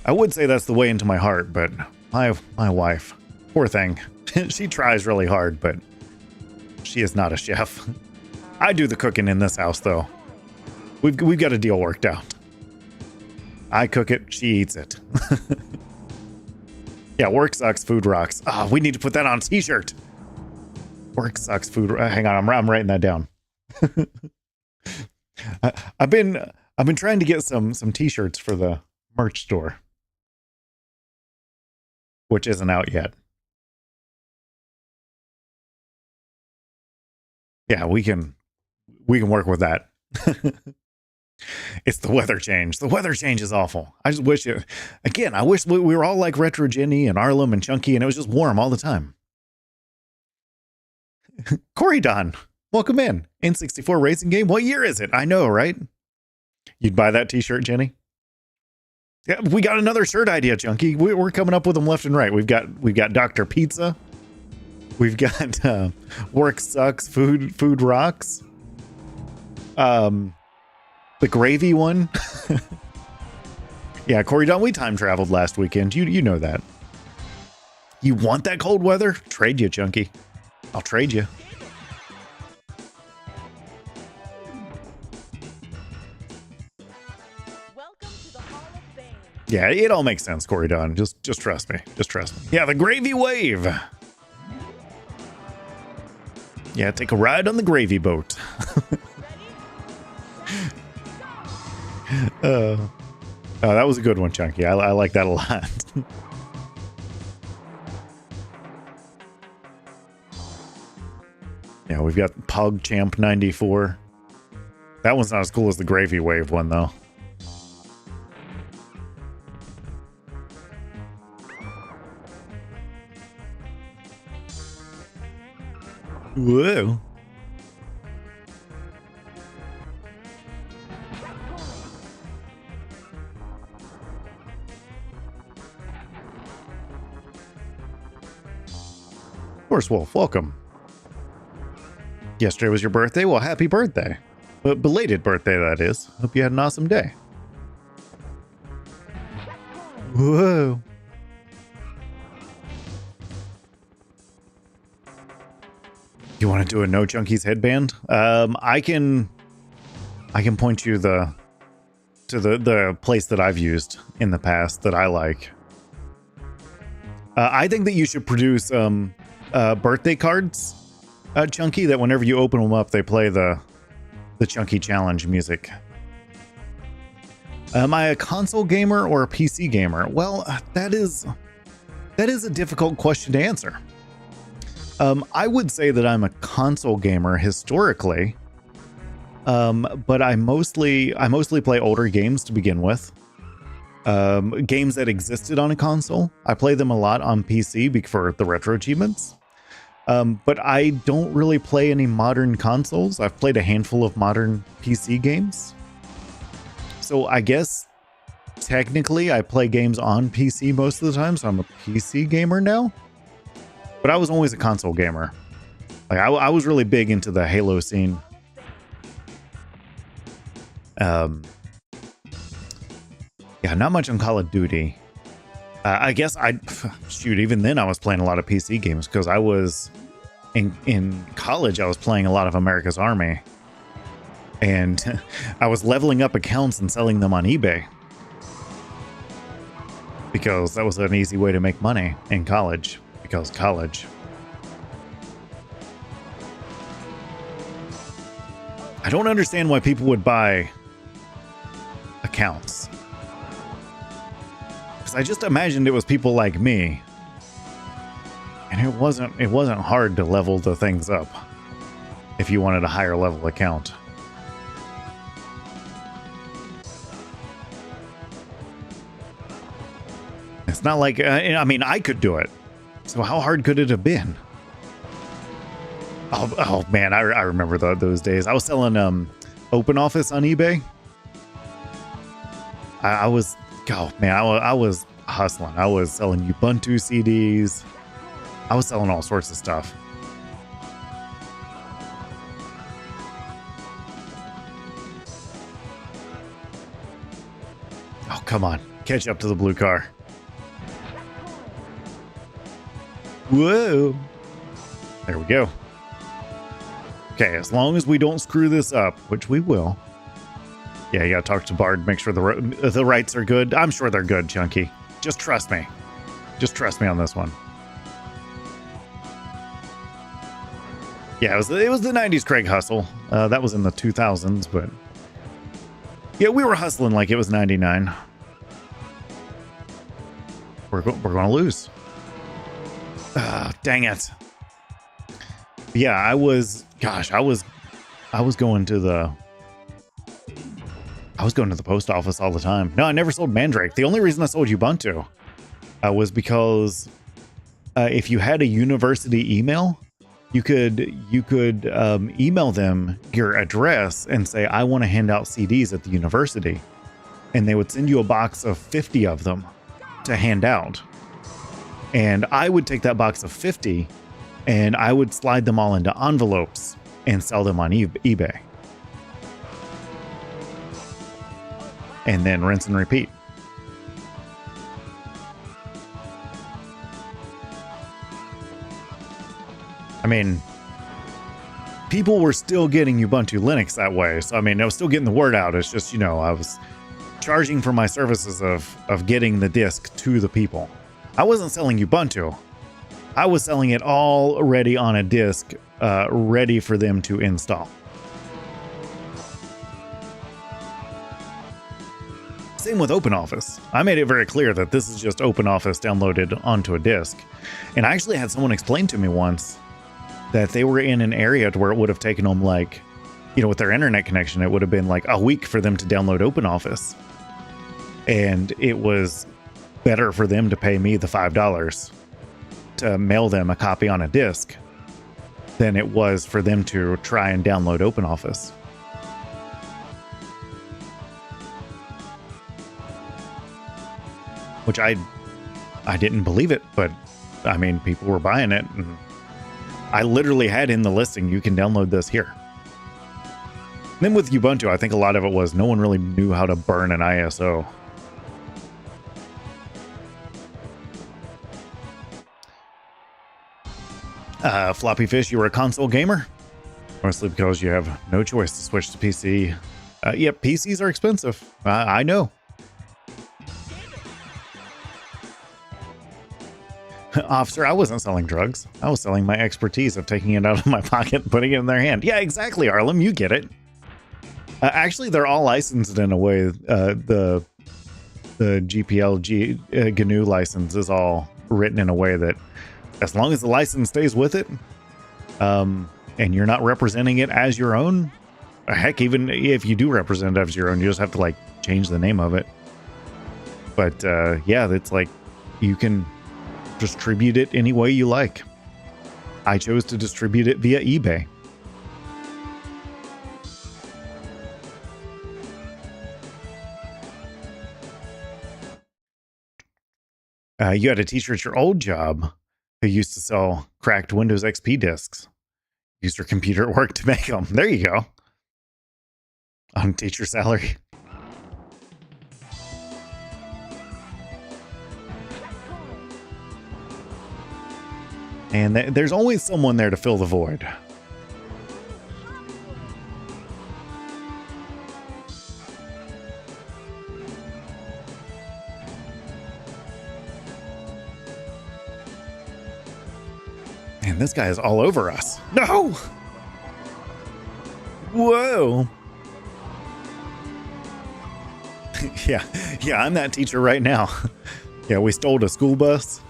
[SPEAKER 1] I would say that's the way into my heart, but my wife, poor thing, she tries really hard, but she is not a chef. I do the cooking in this house, though. We've got a deal worked out. I cook it, she eats it. Yeah, work sucks, food rocks. We need to put that on a t-shirt. Work sucks, food. Hang on, I'm writing that down. I've been trying to get some t-shirts for the merch store, which isn't out yet. Yeah, we can work with that. It's the weather change. The weather change is awful. I just wish it, again, I wish we were all like Retro Jenny and Arlem and Chunky, and it was just warm all the time. Corey Don, welcome in. N64 racing game. What year is it? I know, right? You'd buy that t-shirt, Jenny? Yeah, we got another shirt idea, Chunky. We're coming up with them left and right. We've got Dr. Pizza. We've got work sucks, food rocks. The gravy one. Yeah, Corey Don, we time traveled last weekend. You know that. You want that cold weather? Trade you, Chunky. I'll trade you.
[SPEAKER 2] Welcome to the Hall of Fame.
[SPEAKER 1] Yeah, it all makes sense, Corey Don. Just trust me. Just trust me. Yeah, the gravy wave. Yeah, take a ride on the gravy boat. Oh, that was a good one, Chunky. I like that a lot. Yeah, we've got Pog Champ 94. That one's not as cool as the Gravy Wave one, though. Whoa. Horse Wolf, welcome. Yesterday was your birthday? Well, happy birthday. Belated birthday, that is. Hope you had an awesome day. Whoa. You want to do a No Chunkies headband? I can point you to the place that I've used in the past that I like. I think that you should produce birthday cards, Chunky, that whenever you open them up, they play the Chunky Challenge music. Am I a console gamer or a PC gamer? Well, that is a difficult question to answer. I would say that I'm a console gamer historically, but I mostly play older games to begin with. Games that existed on a console. I play them a lot on PC for the retro achievements. But I don't really play any modern consoles. I've played a handful of modern PC games. So I guess technically I play games on PC most of the time, so I'm a PC gamer now. But I was always a console gamer. Like I was really big into the Halo scene. Yeah, not much on Call of Duty. I guess shoot, even then I was playing a lot of PC games because I was in college. I was playing a lot of America's Army, and I was leveling up accounts and selling them on eBay because that was an easy way to make money in college. Because college. I don't understand why people would buy accounts. I just imagined it was people like me, and it wasn't hard to level the things up if you wanted a higher level account. It's not like I mean, I could do it, so how hard could it have been? Oh man, I remember those days. I was selling open office on eBay. I was hustling. I was selling Ubuntu CDs. I was selling all sorts of stuff. Oh, come on. Catch up to the blue car. Whoa. There we go. Okay, as long as we don't screw this up, which we will. Yeah, you gotta talk to Bard, make sure the rights are good. I'm sure they're good, Chunky. Just trust me. Just trust me on this one. Yeah, it was the 90s Craig hustle. That was in the 2000s, but... yeah, we were hustling like it was 99. We're gonna lose. Dang it. Yeah, I was going to the post office all the time. No, I never sold Mandrake. The only reason I sold Ubuntu was because if you had a university email, you could email them your address and say, I want to hand out CDs at the university. And they would send you a box of 50 of them to hand out. And I would take that box of 50 and I would slide them all into envelopes and sell them on eBay. And then rinse and repeat. I mean, people were still getting Ubuntu Linux that way. So, I mean, I was still getting the word out. It's just, I was charging for my services of getting the disk to the people. I wasn't selling Ubuntu. I was selling it already on a disk, ready for them to install. Same with OpenOffice. I made it very clear that this is just OpenOffice downloaded onto a disk. And I actually had someone explain to me once that they were in an area to where it would have taken them like, with their internet connection, it would have been like a week for them to download OpenOffice. And it was better for them to pay me the $5 to mail them a copy on a disk than it was for them to try and download OpenOffice. Which I didn't believe it, but I mean, people were buying it, and I literally had in the listing, you can download this here. And then with Ubuntu, I think a lot of it was no one really knew how to burn an ISO. Floppy Fish, you were a console gamer? Mostly because you have no choice to switch to PC. Yep, PCs are expensive. I know. Officer, I wasn't selling drugs. I was selling my expertise of taking it out of my pocket and putting it in their hand. Yeah, exactly, Arlem. You get it. Actually, they're all licensed in a way. The GPL GNU license is all written in a way that as long as the license stays with it, and you're not representing it as your own, heck, even if you do represent it as your own, you just have to like change the name of it. But yeah, it's like you can distribute it any way you like. I chose to distribute it via eBay. You had a teacher at your old job who used to sell cracked Windows XP discs. Used her computer at work to make them. There you go. On teacher salary. And there's always someone there to fill the void. Man, this guy is all over us. No! Whoa! yeah, I'm that teacher right now. Yeah, we stole a school bus.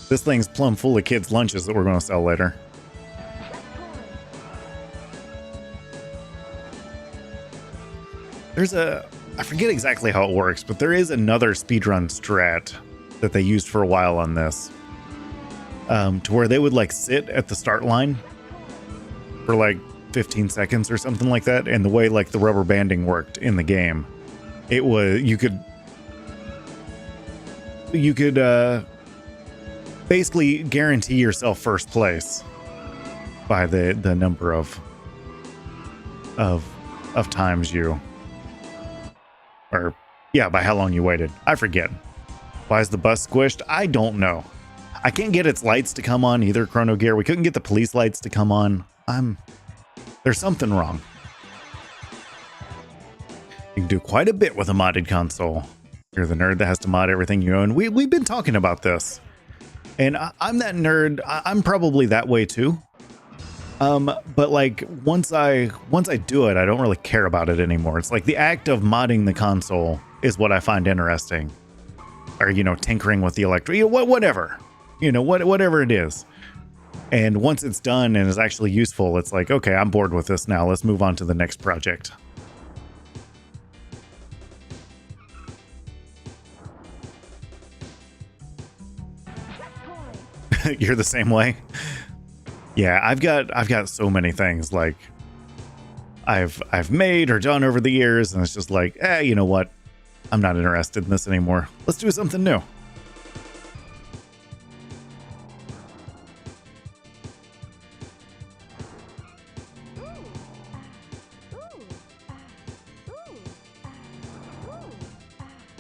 [SPEAKER 1] This thing's plumb full of kids' lunches that we're going to sell later. I forget exactly how it works, but there is another speedrun strat that they used for a while on this. To where they would like sit at the start line for like 15 seconds or something like that. And the way like the rubber banding worked in the game, it was, you could basically guarantee yourself first place by the number of times by how long you waited. I forget. Why is the bus squished? I don't know. I can't get its lights to come on either, Chrono Gear. We couldn't get the police lights to come on. There's something wrong. You can do quite a bit with a modded console. You're the nerd that has to mod everything you own. We've been talking about this. And I'm that nerd. I'm probably that way too. But like once I do it, I don't really care about it anymore. It's like the act of modding the console is what I find interesting, or tinkering with the whatever, whatever it is. And once it's done and is actually useful, it's like, okay, I'm bored with this now. Let's move on to the next project. You're the same way. Yeah, I've got so many things like I've made or done over the years, and it's just like, you know what? I'm not interested in this anymore. Let's do something new.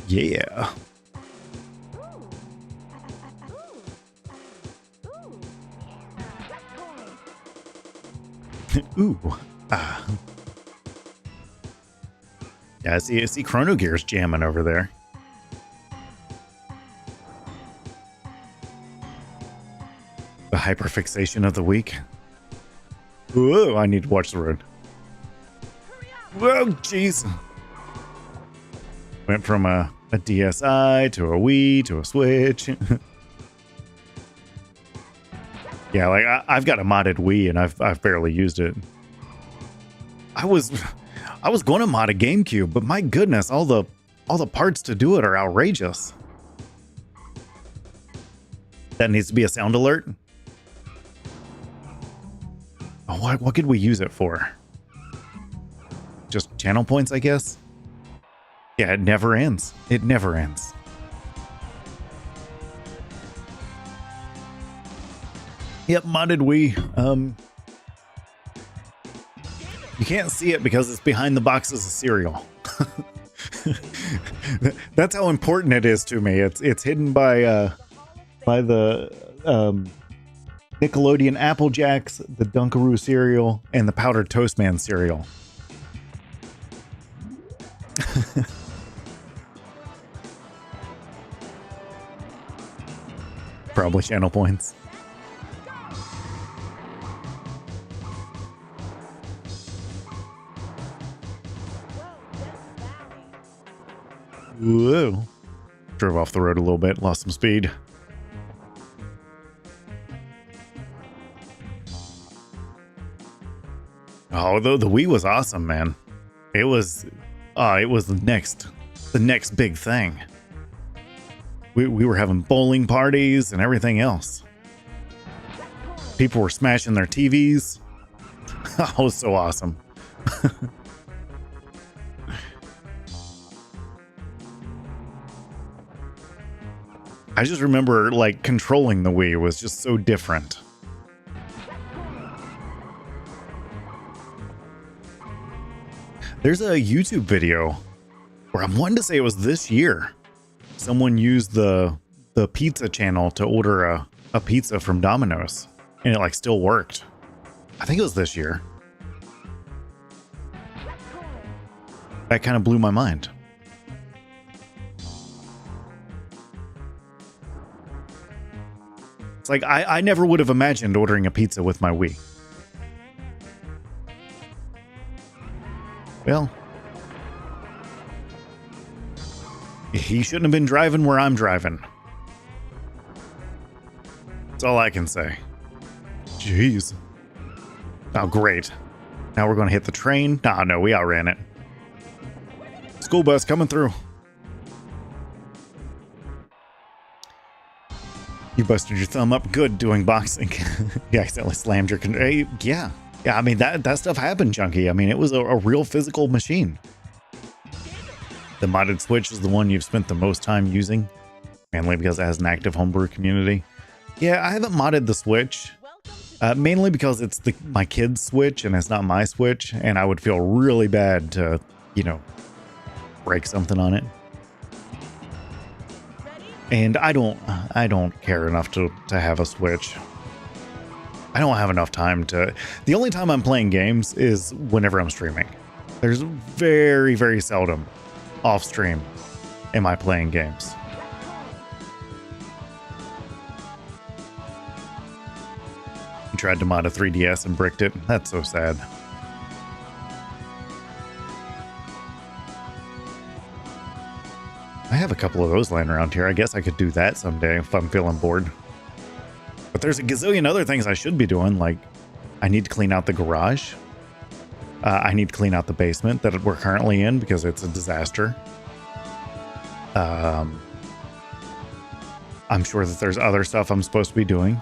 [SPEAKER 1] Yeah. Ooh. Yeah, I see Chrono Gear's jamming over there. The hyperfixation of the week. Whoa, I need to watch the road. Whoa, jeez. Went from a DSi to a Wii to a Switch. Yeah, like I've got a modded Wii and I've barely used it. I was going to mod a GameCube, but my goodness, all the parts to do it are outrageous. That needs to be a sound alert. Oh, what could we use it for? Just channel points, I guess. Yeah, it never ends. It never ends. Yep, modded Wii. You can't see it because it's behind the boxes of cereal. That's how important it is to me. It's hidden by the Nickelodeon Apple Jacks, the Dunkaroo cereal, and the Powdered Toast Man cereal. Probably channel points. Whoa. Drove off the road a little bit, lost some speed. Oh, the Wii was awesome, man. It was the next big thing. We were having bowling parties and everything else. People were smashing their TVs. That was so awesome. I just remember like controlling the Wii was just so different. There's a YouTube video where I'm wanting to say it was this year. Someone used the pizza channel to order a pizza from Domino's, and it like still worked. I think it was this year. That kind of blew my mind. It's like I never would have imagined ordering a pizza with my Wii. Well, he shouldn't have been driving where I'm driving. That's all I can say. Jeez. Oh, great. Now we're going to hit the train. Ah, no, we outran it. School bus coming through. You busted your thumb up good doing boxing. You accidentally slammed your... Yeah. Yeah, I mean, that stuff happened, Chunky. I mean, it was a real physical machine. The modded Switch is the one you've spent the most time using, mainly because it has an active homebrew community. Yeah, I haven't modded the Switch, mainly because it's my kid's Switch and it's not my Switch, and I would feel really bad to, you know, break something on it. And I don't care enough to have a Switch. I don't have enough time to... The only time I'm playing games is whenever I'm streaming. There's very, very seldom off stream am I playing games. I tried to mod a 3DS and bricked it. That's so sad. I have a couple of those lying around here. I guess I could do that someday if I'm feeling bored. But there's a gazillion other things I should be doing, like I need to clean out the garage. I need to clean out the basement that we're currently in because it's a disaster. I'm sure that there's other stuff I'm supposed to be doing.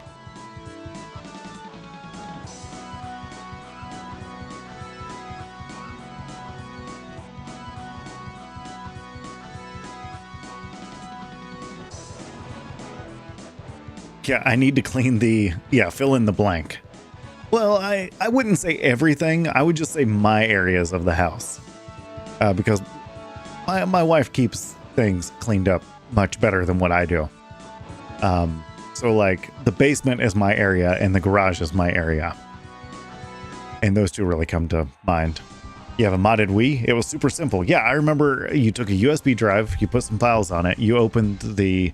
[SPEAKER 1] Yeah, I need to clean fill in the blank. Well, I wouldn't say everything. I would just say my areas of the house. Because my wife keeps things cleaned up much better than what I do. So like the basement is my area and the garage is my area. And those two really come to mind. You have a modded Wii? It was super simple. Yeah, I remember you took a USB drive, you put some files on it, you opened the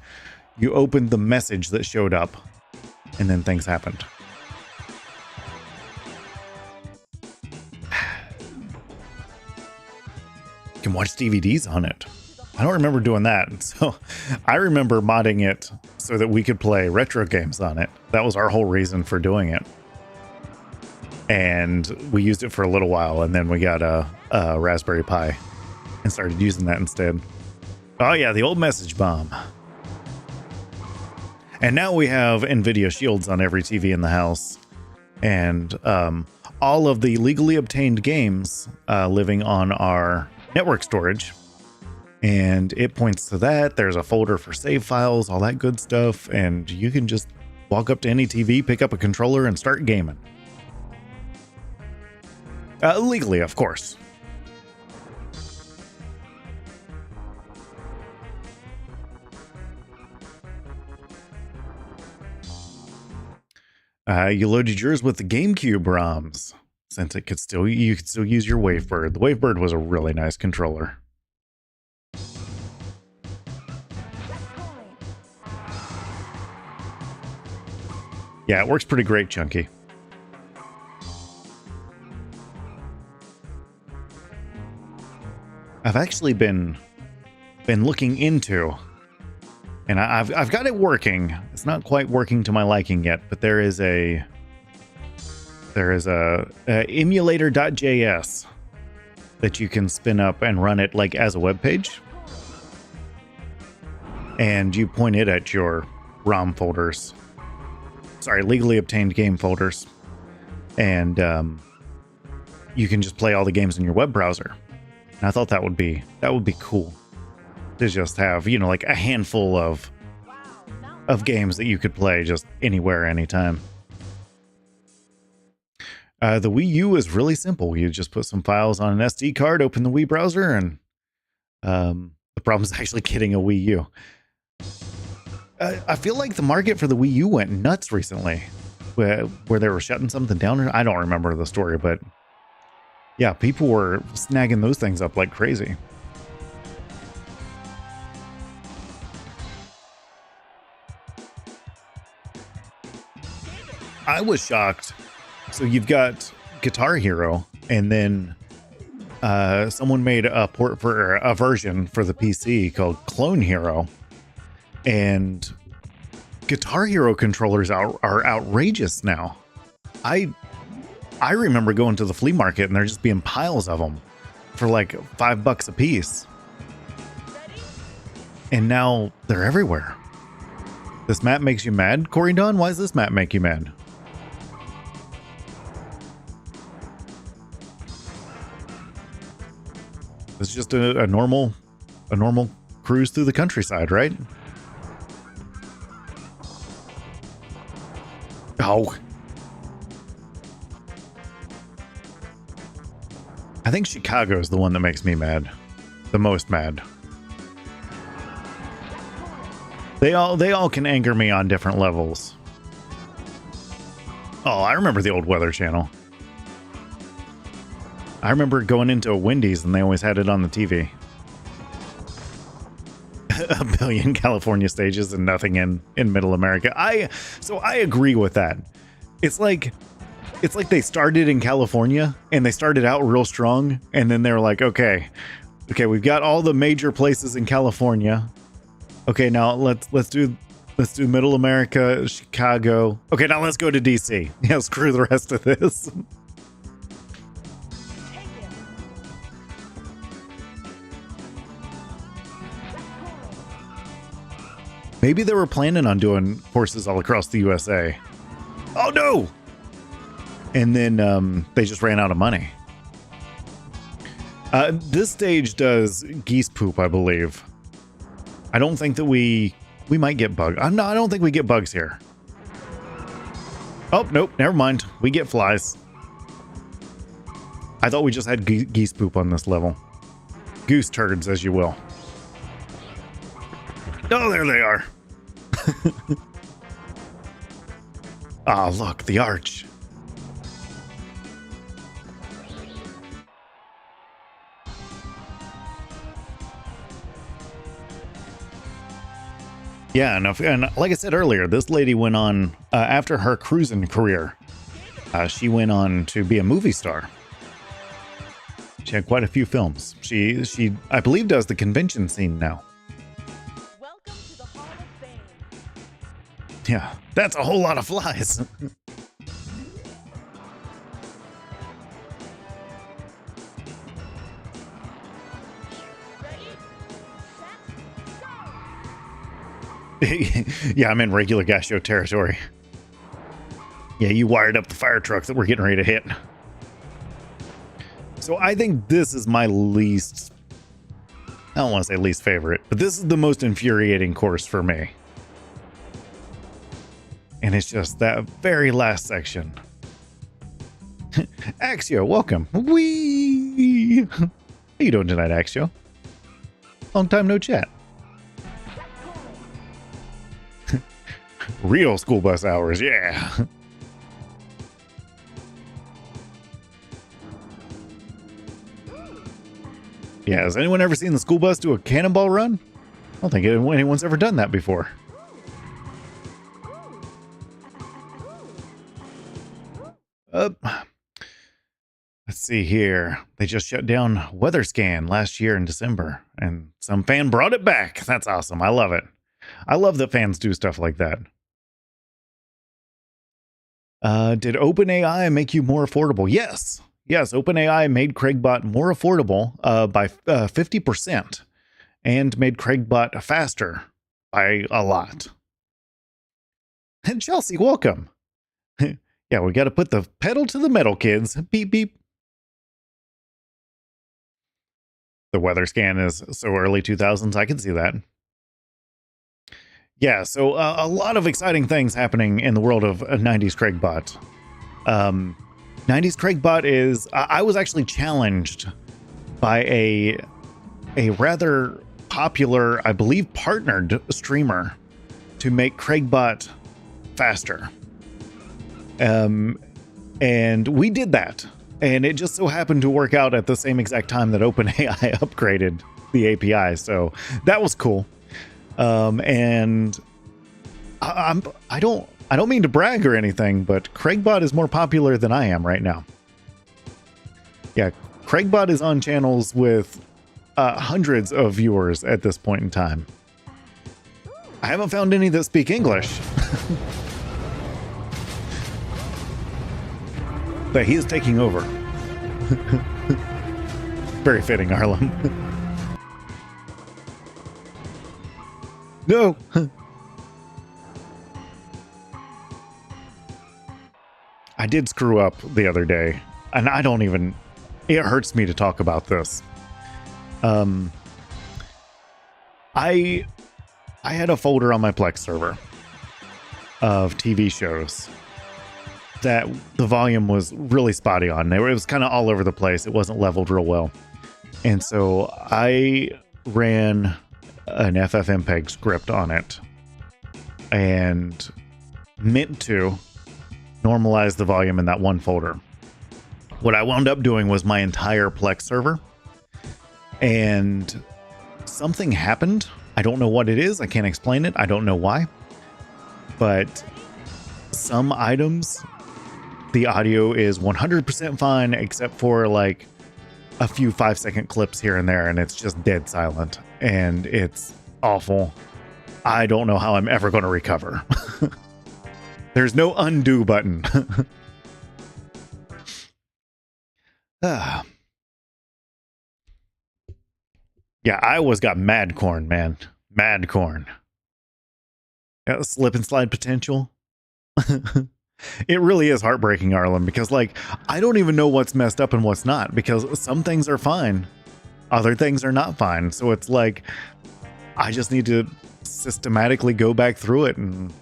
[SPEAKER 1] message that showed up, and then things happened. You can watch DVDs on it. I don't remember doing that. So I remember modding it so that we could play retro games on it. That was our whole reason for doing it. And we used it for a little while, and then we got a Raspberry Pi and started using that instead. Oh yeah, the old message bomb. And now we have NVIDIA shields on every TV in the house. And all of the legally obtained games living on our network storage. And it points to that. There's a folder for save files, all that good stuff. And you can just walk up to any TV, pick up a controller, and start gaming. Legally, of course. You loaded yours with the GameCube ROMs, since you could still use your Wavebird. The Wavebird was a really nice controller. Yeah, it works pretty great, Chunky. I've actually been looking into, and I've got it working. It's not quite working to my liking yet, but there is a emulator.js that you can spin up and run it like as a web page, and you point it at your ROM folders. sorry, legally obtained game folders, and you can just play all the games in your web browser. And I thought that would be cool to just have, you know, like a handful of games that you could play just anywhere, anytime. The Wii U is really simple. You just put some files on an SD card, open the Wii browser, and the problem is actually getting a Wii U. I feel like the market for the Wii U went nuts recently, where they were shutting something down. I don't remember the story, but yeah, people were snagging those things up like crazy. I was shocked. So you've got Guitar Hero, and then someone made a port for a version for the PC called Clone Hero, and Guitar Hero controllers are outrageous now. I remember going to the flea market and there just being piles of them for like $5 a piece, and now they're everywhere. This map makes you mad, Corey Don? Why does this map make you mad? It's just a normal cruise through the countryside, right? Oh. I think Chicago is the one that makes me mad. The most mad. They all can anger me on different levels. Oh, I remember the old Weather Channel. I remember going into a Wendy's and they always had it on the TV. A billion California stages and nothing in Middle America. So I agree with that. It's like they started in California and they started out real strong, and then they were like, okay, we've got all the major places in California. Okay, now let's do Middle America, Chicago. Okay, now let's go to DC. Yeah, screw the rest of this. Maybe they were planning on doing courses all across the USA. Oh no! And then they just ran out of money. This stage does geese poop, I believe. I don't think that we might get bugs. No, I don't think we get bugs here. Oh, nope, never mind. We get flies. I thought we just had geese poop on this level. Goose turds, as you will. Oh, there they are. Ah, look, the arch. Yeah, and like I said earlier, this lady went on, after her cruising career, she went on to be a movie star. She had quite a few films. She I believe, does the convention scene now.
[SPEAKER 2] Welcome to the Hall of Fame.
[SPEAKER 1] Yeah, that's a whole lot of flies. Yeah, I'm in regular gas show territory. Yeah, you wired up the fire truck that we're getting ready to hit. So I think this is my least, I don't want to say least favorite, but this is the most infuriating course for me. And it's just that very last section. Axio, welcome. Whee! How you doing tonight, Axio? Long time no chat. Real school bus hours, yeah. Yeah, has anyone ever seen the school bus do a cannonball run? I don't think anyone's ever done that before. Let's see here. They just shut down WeatherScan last year in December, and some fan brought it back. That's awesome. I love it. I love that fans do stuff like that. Did OpenAI make you more affordable? Yes. Yes, OpenAI made CraigBot more affordable by 50% and made CraigBot faster by a lot. And Chelsea, welcome. Yeah, we got to put the pedal to the metal, kids. Beep, beep. The weather scan is so early 2000s. I can see that. Yeah, so a lot of exciting things happening in the world of 90s Craigbot. 90s Craigbot is... I was actually challenged by a rather popular, I believe, partnered streamer to make Craigbot faster. And we did that. And it just so happened to work out at the same exact time that OpenAI upgraded the API. So that was cool. And I don't mean to brag or anything, but Craigbot is more popular than I am right now. Yeah, Craigbot is on channels with hundreds of viewers at this point in time. I haven't found any that speak English. But he is taking over. Very fitting, Harlem. No. I did screw up the other day, and I don't even... It hurts me to talk about this. I had a folder on my Plex server of TV shows that the volume was really spotty on. It was kind of all over the place. It wasn't leveled real well. And so I ran an FFmpeg script on it and meant to normalize the volume in that one folder. What I wound up doing was my entire Plex server, and something happened. I don't know what it is. I can't explain it. I don't know why. But some items, the audio is 100% fine except for like a few 5-second clips here and there, and it's just dead silent, and it's awful. I don't know how I'm ever going to recover. There's no undo button. Yeah, I always got mad corn, man. Mad corn. Slip and slide potential. It really is heartbreaking, Arlen, because like I don't even know what's messed up and what's not, because some things are fine, other things are not fine. So it's like I just need to systematically go back through it and,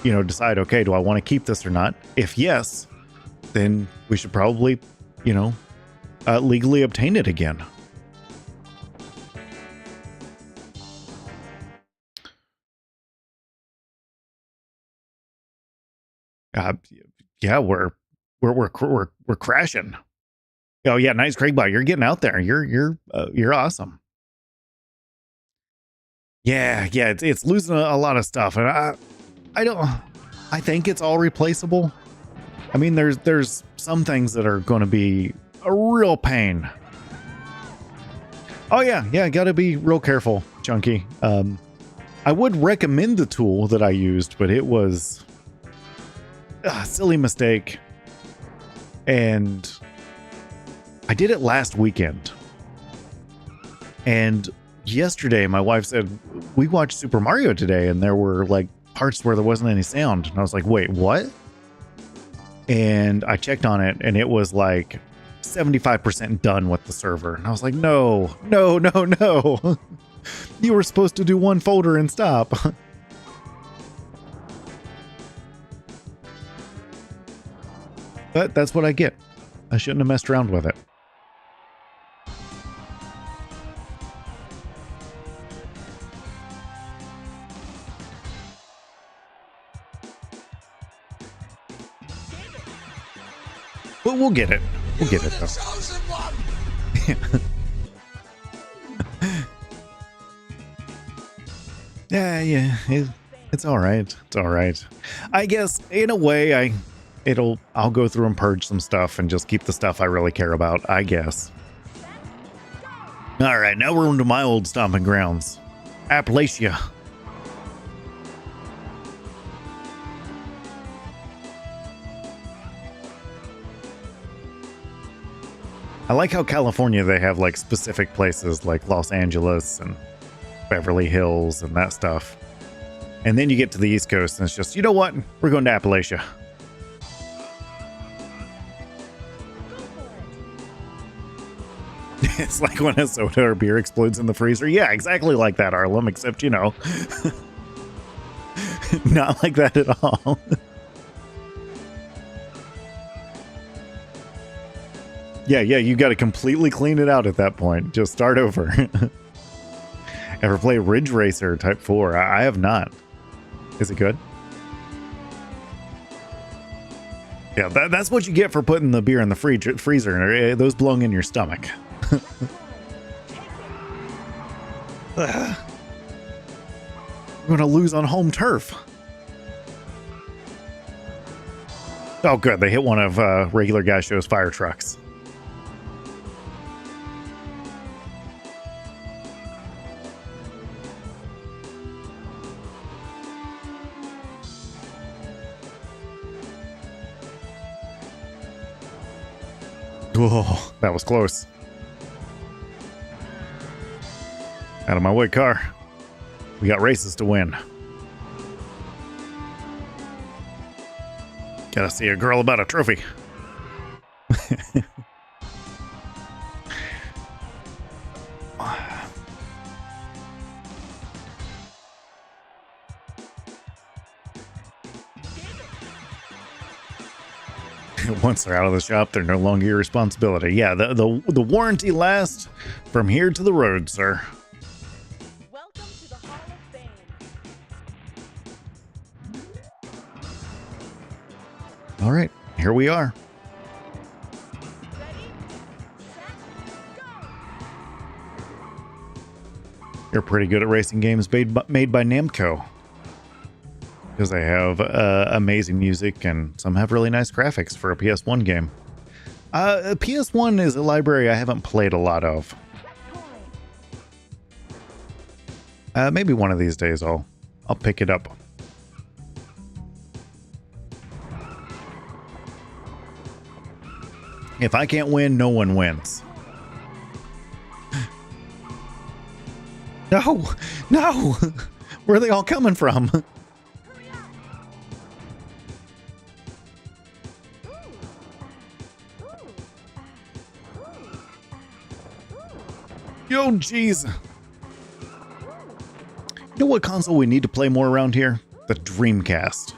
[SPEAKER 1] you know, decide, okay, do I want to keep this or not? If yes, then we should probably, you know, legally obtain it again. Yeah, we're crashing. Oh yeah, nice Craigbot. You're getting out there. You're awesome. Yeah, it's losing a lot of stuff, and I think it's all replaceable. I mean, there's some things that are going to be a real pain. Oh yeah, got to be real careful, Chunky. I would recommend the tool that I used, but it was a silly mistake, and I did it last weekend. And yesterday, my wife said, we watched Super Mario today, and there were like parts where there wasn't any sound. And I was like, wait, what? And I checked on it, and it was like 75% done with the server. And I was like, no. You were supposed to do one folder and stop. But that's what I get. I shouldn't have messed around with it. But we'll get it. We'll get it, though. Yeah. It's all right. It's all right. I guess, in a way, I'll go through and purge some stuff and just keep the stuff I really care about, I guess. All right, now we're into my old stomping grounds, Appalachia. I like how California, they have like specific places like Los Angeles and Beverly Hills and that stuff. And then you get to the East Coast and it's just, you know what? We're going to Appalachia. It's like when a soda or beer explodes in the freezer. Yeah, exactly like that, Arlem, except, you know, not like that at all. Yeah, you got to completely clean it out at that point. Just start over. Ever play Ridge Racer Type 4? I have not. Is it good? Yeah, that's what you get for putting the beer in the freezer. Those belong in your stomach. We're going to lose on home turf. Oh, good. They hit one of Regular Guy Show's fire trucks. Whoa, that was close. Out of my way, car. We got races to win. Gotta see a girl about a trophy. Once they're out of the shop, they're no longer your responsibility. Yeah, the warranty lasts from here to the road, sir.
[SPEAKER 2] Welcome to the Hall of Fame.
[SPEAKER 1] All right, here we are.
[SPEAKER 2] Ready, set, go!
[SPEAKER 1] You're pretty good at racing games made by Namco. Because they have amazing music and some have really nice graphics for a PS1 game. PS1 is a library I haven't played a lot of. Maybe one of these days I'll pick it up. If I can't win, no one wins. No! No! Where are they all coming from? Yo, jeez. You know what console we need to play more around here? The Dreamcast.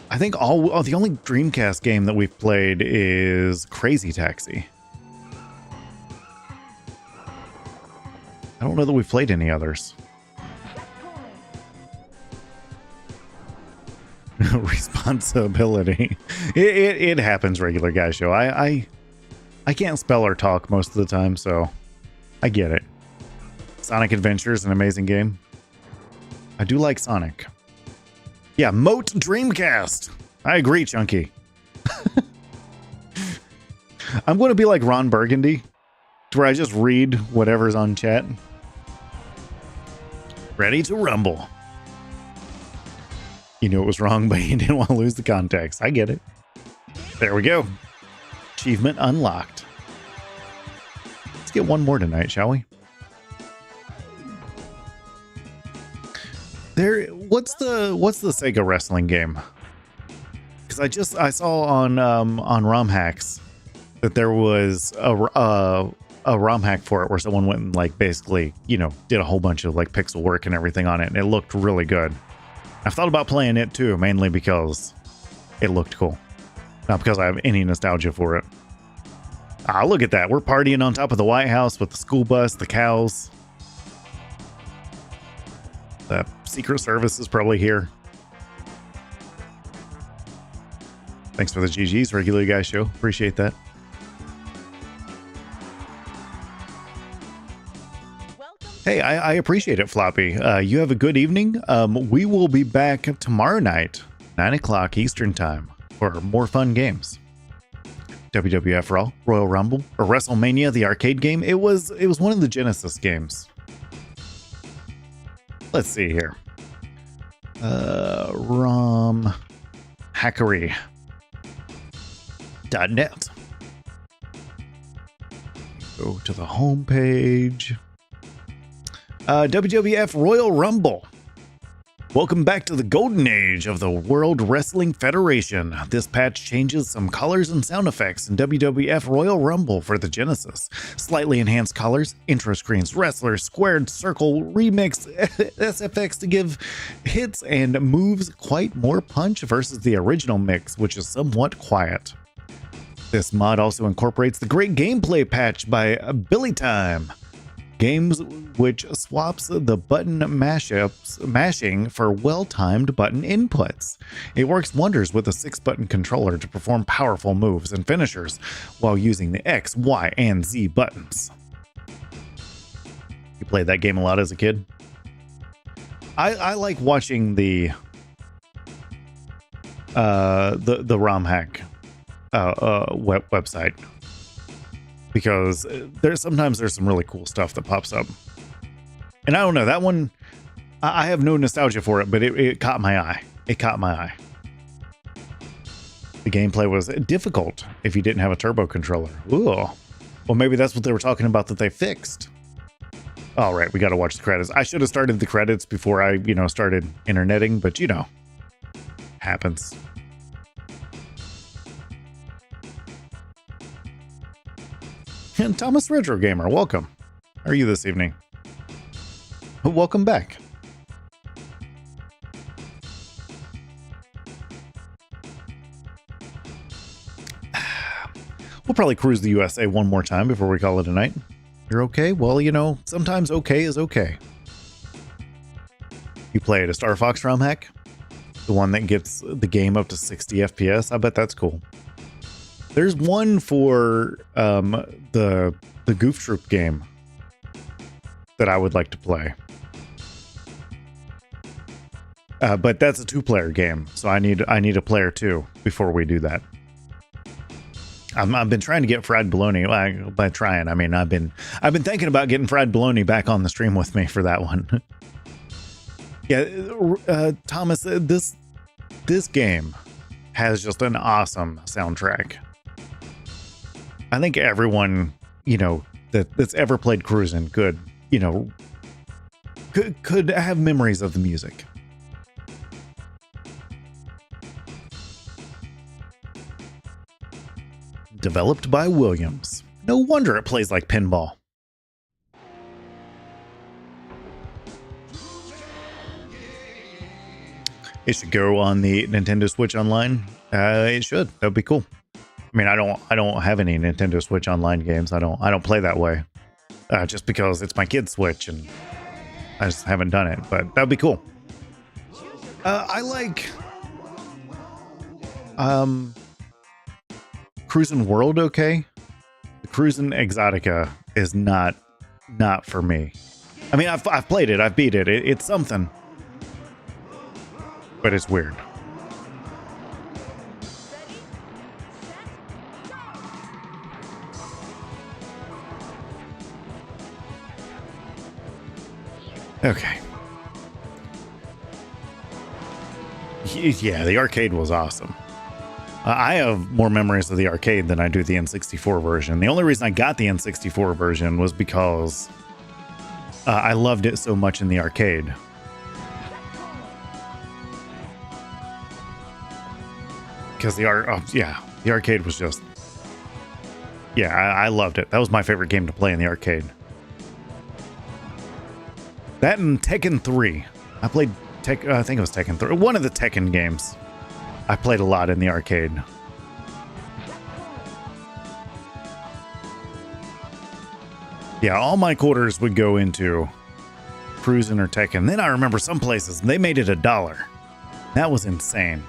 [SPEAKER 1] I think the only Dreamcast game that we've played is Crazy Taxi. I don't know that we've played any others. Responsibility. It happens, Regular Guy Show. I can't spell or talk most of the time, so I get it. Sonic Adventure is an amazing game. I do like Sonic. Yeah, Moat Dreamcast. I agree, Chunky. I'm going to be like Ron Burgundy, to where I just read whatever's on chat. Ready to rumble. You knew it was wrong, but you didn't want to lose the context. I get it. There we go. Achievement unlocked. Let's get one more tonight, shall we? What's the Sega wrestling game? Because I saw on ROM hacks that there was a ROM hack for it where someone went and like basically, you know, did a whole bunch of like pixel work and everything on it, and it looked really good. I've thought about playing it too, mainly because it looked cool, not because I have any nostalgia for it. Ah, look at that. We're partying on top of the White House with the school bus, the cows. The Secret Service is probably here. Thanks for the GGs, Regular Guy Show. Appreciate that. Hey, I appreciate it, Floppy. You have a good evening. We will be back tomorrow night, 9 o'clock Eastern Time, for more fun games. WWF Raw, Royal Rumble, or WrestleMania, the arcade game. It was one of the Genesis games. Let's see here. ROM hackery.net. Go to the home page. WWF Royal Rumble. Welcome back to the golden age of the World Wrestling Federation. This patch changes some colors and sound effects in WWF Royal Rumble for the Genesis. Slightly enhanced colors, intro screens, wrestlers, squared circle, remix, SFX to give hits and moves quite more punch versus the original mix, which is somewhat quiet. This mod also incorporates the great gameplay patch by Billy Time. Games which swaps the button mashing for well-timed button inputs. It works wonders with a 6-button controller to perform powerful moves and finishers while using the X, Y, and Z buttons. You played that game a lot as a kid? I like watching the ROM hack website. Because there's sometimes some really cool stuff that pops up. And I don't know, that one, I have no nostalgia for it, but it caught my eye. It caught my eye. The gameplay was difficult if you didn't have a turbo controller. Ooh. Well, maybe that's what they were talking about that they fixed. All right, we got to watch the credits. I should have started the credits before I, started interneting, but happens. And Thomas Retro Gamer, welcome. How are you this evening? Welcome back. We'll probably cruise the USA one more time before we call it a night. You're okay? Well, sometimes okay is okay. You played a Star Fox ROM hack? The one that gets the game up to 60 FPS? I bet that's cool. There's one for the Goof Troop game that I would like to play. But that's a 2-player game, so I need a player 2 before we do that. I've been trying to get Fried Bologna. By trying, I mean I've been thinking about getting Fried Bologna back on the stream with me for that one. Yeah, Thomas, this game has just an awesome soundtrack. I think everyone, that's ever played Cruis'n could have memories of the music. Developed by Williams. No wonder it plays like pinball. It should go on the Nintendo Switch Online. It should. That'd be cool. I mean, I don't have any Nintendo Switch Online games. I don't play that way, just because it's my kid's Switch and I just haven't done it. But that'd be cool. I like Cruis'n World. Okay, the Cruis'n Exotica is not for me. I mean, I've played it. I've beat it. It's something, but it's weird. Okay. Yeah, the arcade was awesome. I have more memories of the arcade than I do the N64 version. The only reason I got the N64 version was because I loved it so much in the arcade. Because the arcade was just... Yeah, I loved it. That was my favorite game to play in the arcade. That and Tekken 3. I played I think it was Tekken 3. One of the Tekken games. I played a lot in the arcade. Yeah, all my quarters would go into Cruis'n or Tekken. Then I remember some places, they made it $1. That was insane.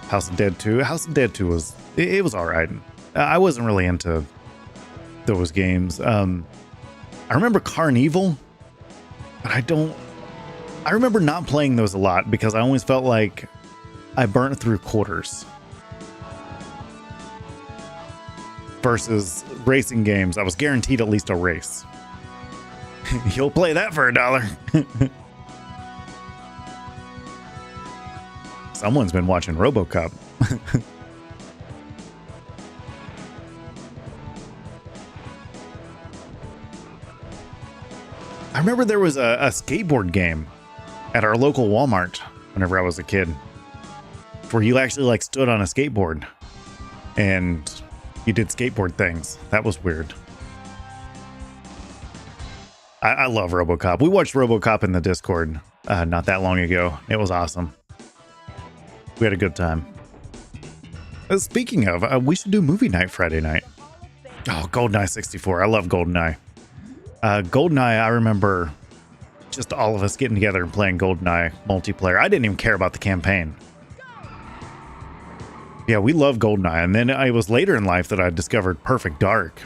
[SPEAKER 1] House of Dead 2. House of Dead 2 was... It was alright. I wasn't really into those games. I remember Carnival. But I remember not playing those a lot because I always felt like I burnt through quarters. Versus racing games, I was guaranteed at least a race. You'll play that for $1. Someone's been watching RoboCop. I remember there was a skateboard game at our local Walmart whenever I was a kid, where you actually like stood on a skateboard and you did skateboard things. That was weird. I love RoboCop. We watched RoboCop in the Discord not that long ago. It was awesome. We had a good time. Speaking of, we should do movie night Friday night. Oh, GoldenEye 64. I love GoldenEye. GoldenEye, I remember just all of us getting together and playing GoldenEye multiplayer. I didn't even care about the campaign. Yeah, we love GoldenEye. And then it was later in life that I discovered Perfect Dark.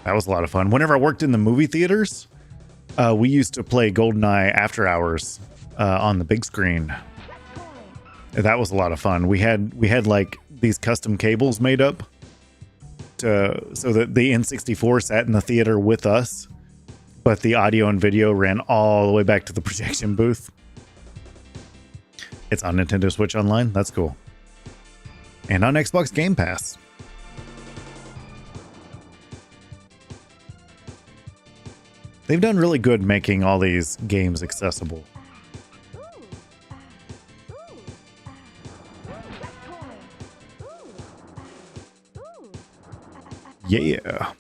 [SPEAKER 1] That was a lot of fun. Whenever I worked in the movie theaters, we used to play GoldenEye after hours on the big screen. That was a lot of fun. We had like these custom cables made up so that the N64 sat in the theater with us, but the audio and video ran all the way back to the projection booth. It's on Nintendo Switch Online. That's cool. And on Xbox Game Pass. They've done really good making all these games accessible. Yeah.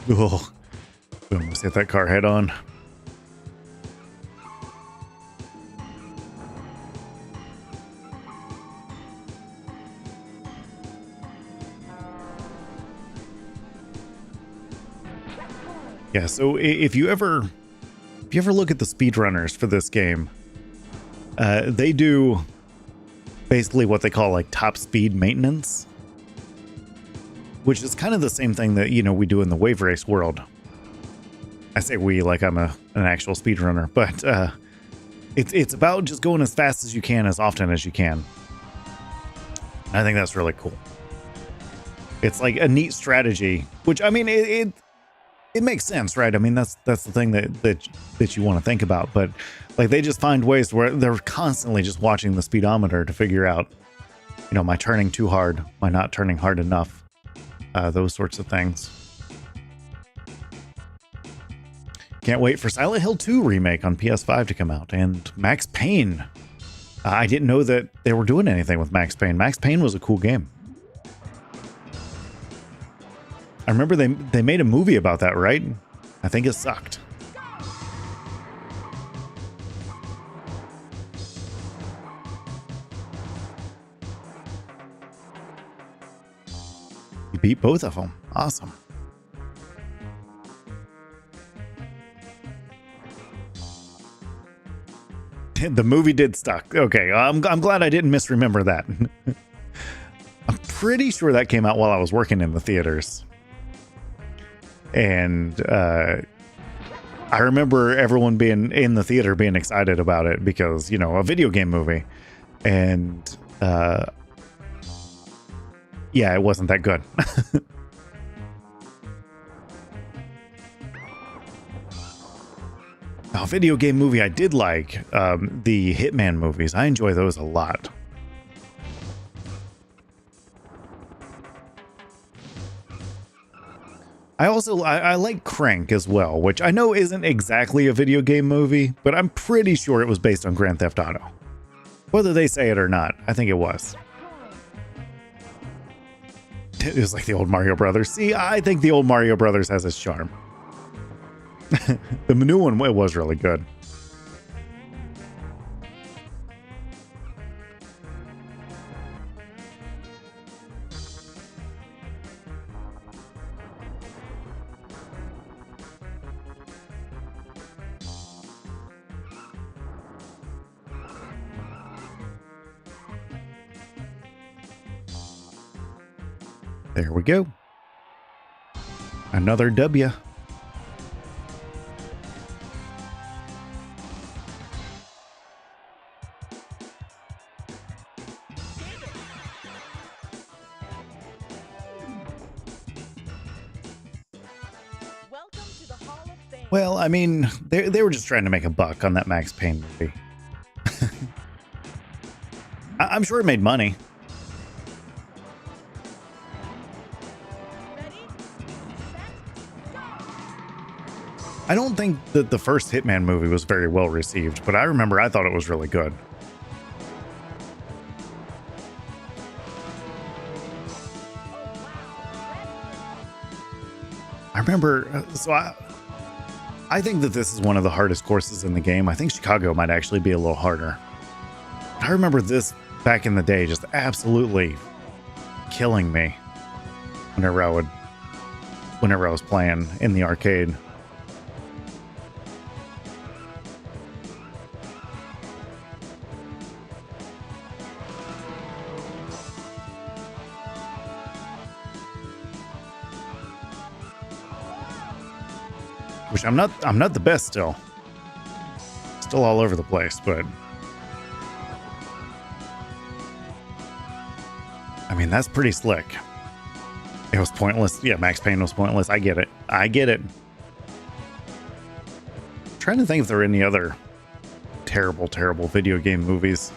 [SPEAKER 1] Oh, boom, let's hit that car head on. Yeah, so if you ever look at the speedrunners for this game, they do basically what they call like top speed maintenance, which is kind of the same thing that, you know, we do in the wave race world. I say we like I'm an actual speedrunner, but it's about just going as fast as you can, as often as you can. I think that's really cool. It's like a neat strategy, which I mean, it makes sense, right? I mean, that's the thing that you want to think about, but like they just find ways where they're constantly just watching the speedometer to figure out, you know, am I turning too hard? Am I not turning hard enough? Those sorts of things. Can't wait for Silent Hill 2 remake on PS5 to come out, and Max Payne. I didn't know that they were doing anything with Max Payne. Max Payne was a cool game. I remember they made a movie about that, right? I think it sucked. You beat both of them. Awesome. The movie did suck. Okay, I'm glad I didn't misremember that. I'm pretty sure that came out while I was working in the theaters. And I remember everyone being in the theater being excited about it because, you know, a video game movie. And yeah, it wasn't that good. A video game movie I did like, the Hitman movies. I enjoy those a lot. I like Crank as well, which I know isn't exactly a video game movie, but I'm pretty sure it was based on Grand Theft Auto. Whether they say it or not, I think it was. It was like the old Mario Brothers. See, I think the old Mario Brothers has its charm. The new one, it was really good. There we go. Another W.
[SPEAKER 2] Welcome to the Hall of Fame.
[SPEAKER 1] Well, I mean, they were just trying to make a buck on that Max Payne movie. I'm sure it made money.
[SPEAKER 2] Ready, set, go!
[SPEAKER 1] I don't think that the first Hitman movie was very well received, but I remember I thought it was really good. I remember, I think that this is one of the hardest courses in the game. I think Chicago might actually be a little harder. I remember this back in the day just absolutely killing me whenever I was playing in the arcade. Which I'm not the best still. Still all over the place, but I mean, that's pretty slick. It was pointless. Yeah, Max Payne was pointless. I get it. I get it. I'm trying to think if there are any other terrible, terrible video game movies.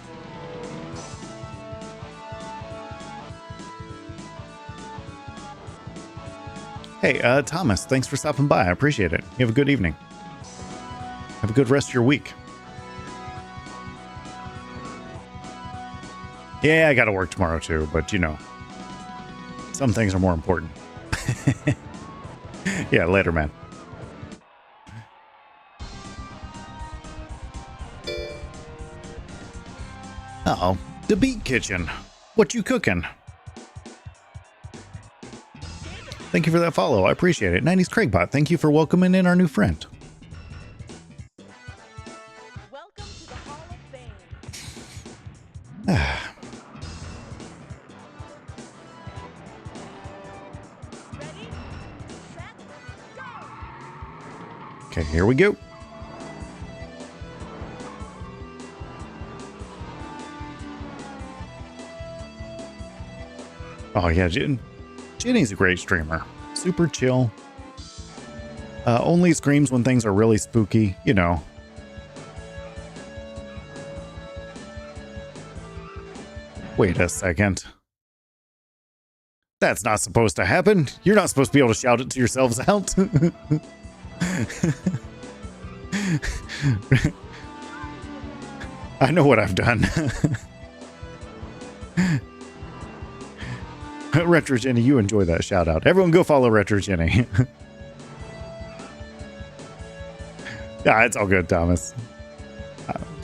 [SPEAKER 1] Hey, Thomas, thanks for stopping by. I appreciate it. You have a good evening. Have a good rest of your week. Yeah, I gotta work tomorrow too, but you know, some things are more important. Yeah, later, man. Uh-oh, the Beat Kitchen. What you cooking? Thank you for that follow. I appreciate it. 90s Craigbot, thank you for welcoming in our new friend.
[SPEAKER 2] Welcome to the Hall of Fame. Ready, set, go!
[SPEAKER 1] Okay, here we go. Oh yeah, Jenny's a great streamer. Super chill. Only screams when things are really spooky, you know. Wait a second. That's not supposed to happen. You're not supposed to be able to shout it to yourselves out. I know what I've done. Retro Jenny, you enjoy that shout out. Everyone go follow Retro Jenny. Yeah, it's all good, Thomas.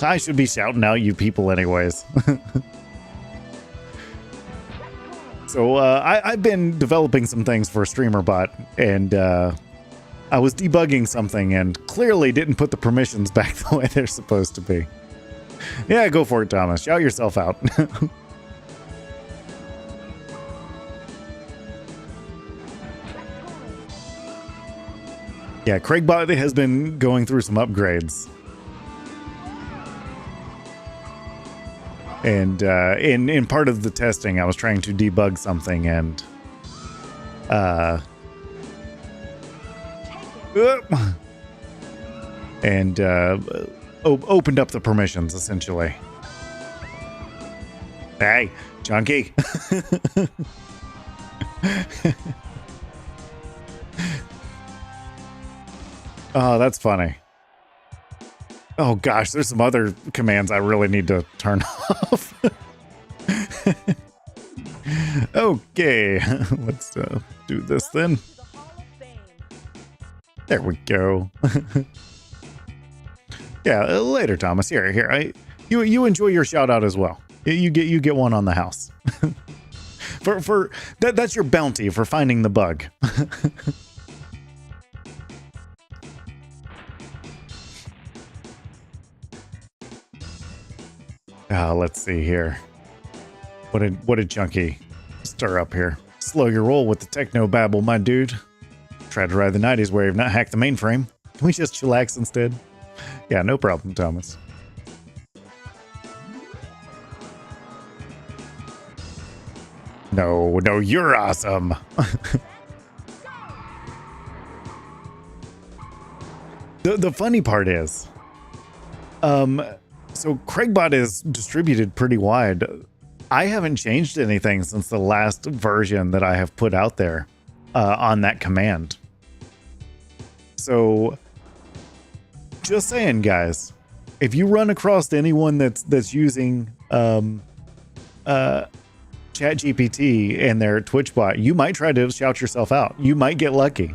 [SPEAKER 1] I should be shouting out you people anyways. So I've been developing some things for StreamerBot, and I was debugging something and clearly didn't put the permissions back the way they're supposed to be. Yeah, go for it, Thomas. Shout yourself out. Yeah, Craigbot has been going through some upgrades. And in part of the testing, I was trying to debug something and opened up the permissions, essentially. Hey, Chunky. Oh, that's funny. Oh gosh, there's some other commands I really need to turn off. Okay, let's do this then. There we go. Yeah, later, Thomas. Here. You enjoy your shout out as well. You get one on the house. for that's your bounty for finding the bug. Let's see here. What did Chunky stir up here? Slow your roll with the techno babble, my dude. Try to ride the 90s wave, not hack the mainframe. Can we just chillax instead? Yeah, no problem, Thomas. No, you're awesome. The funny part is, so Craigbot is distributed pretty wide. I haven't changed anything since the last version that I have put out there on that command. So Just saying, guys. If you run across anyone that's using ChatGPT and their Twitch bot, you might try to shout yourself out. You might get lucky.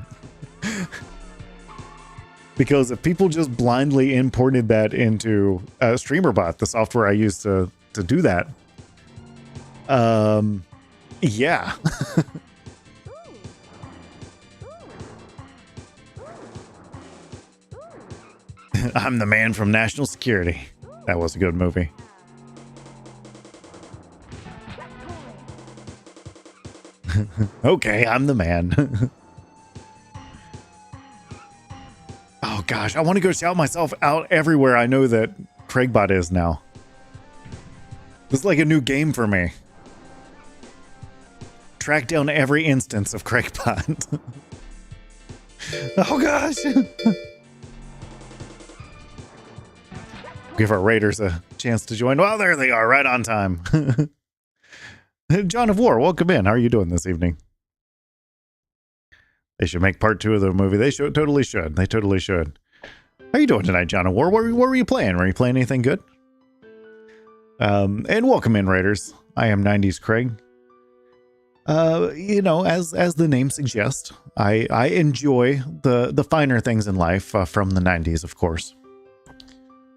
[SPEAKER 1] Because if people just blindly imported that into StreamerBot, the software I use to do that, yeah. I'm the man from National Security. That was a good movie. Okay, I'm the man. Oh gosh, I want to go shout myself out everywhere I know that Craigbot is now. This is like a new game for me. Track down every instance of Craigbot. Oh gosh. Give our raiders a chance to join. Well, there they are, right on time. John of War, welcome in. How are you doing this evening? They should make part 2 of the movie. They totally should. They totally should. How are you doing tonight, John of War? What were you playing? Were you playing anything good? And welcome in, raiders. I am 90s Craig. You know, as the name suggests, I enjoy the finer things in life from the 90s, of course.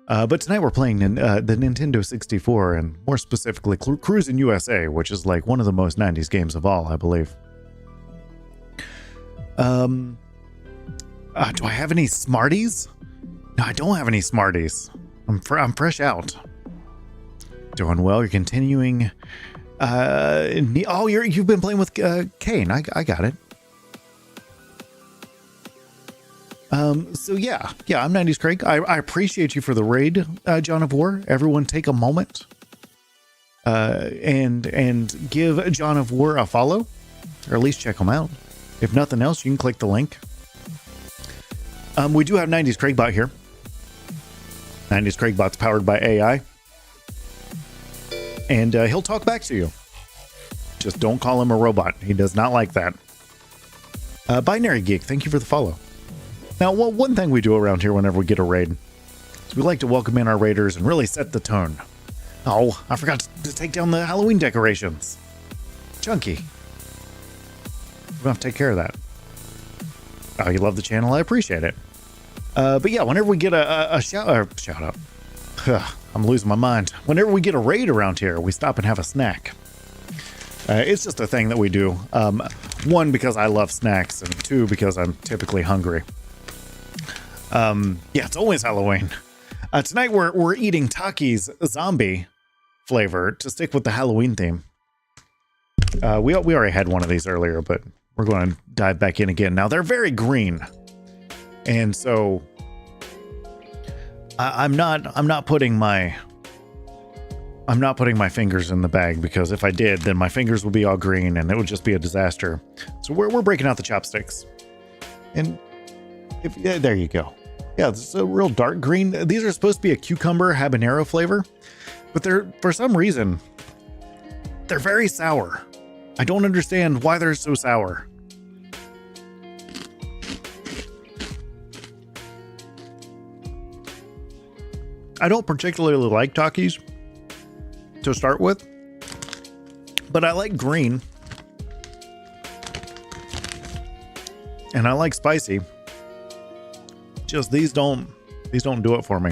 [SPEAKER 1] But tonight we're playing the Nintendo 64, and more specifically Cruis'n USA, which is like one of the most 90s games of all, I believe. Do I have any Smarties? No, I don't have any Smarties. I'm fresh out. Doing well. You're continuing. Oh, you've been playing with Kane. I got it. So yeah, I'm 90s Craig. I appreciate you for the raid, John of War. Everyone take a moment and give John of War a follow, or at least check him out. If nothing else, you can click the link. We do have 90s Craigbot here. 90s Craigbot's powered by AI. And he'll talk back to you. Just don't call him a robot. He does not like that. Binary Geek, thank you for the follow. Now, one thing we do around here whenever we get a raid is we like to welcome in our raiders and really set the tone. Oh, I forgot to take down the Halloween decorations. Chunky. We're going to have to take care of that. Oh, you love the channel? I appreciate it. But yeah, whenever we get a shout out. I'm losing my mind. Whenever we get a raid around here, we stop and have a snack. It's just a thing that we do. One, because I love snacks, and two, because I'm typically hungry. Yeah, it's always Halloween. Tonight we're eating Taki's zombie flavor to stick with the Halloween theme. We already had one of these earlier, but we're going to dive back in again. Now they're very green, and so I'm not putting my fingers in the bag, because if I did, then my fingers would be all green and it would just be a disaster. So we're breaking out the chopsticks, and there you go. Yeah, it's a real dark green. These are supposed to be a cucumber habanero flavor, but for some reason they're very sour. I don't understand why they're so sour. I don't particularly like Takis to start with, but I like green and I like spicy. Just these don't do it for me.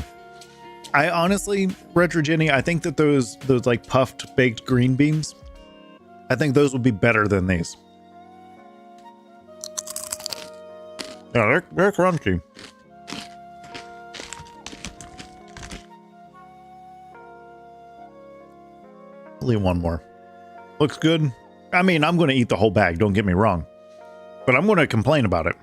[SPEAKER 1] I honestly, Retro Jenny, I think that those like puffed baked green beans, I think those would be better than these. Yeah, they're crunchy. I'll leave one more. Looks good. I mean, I'm going to eat the whole bag, don't get me wrong, but I'm going to complain about it.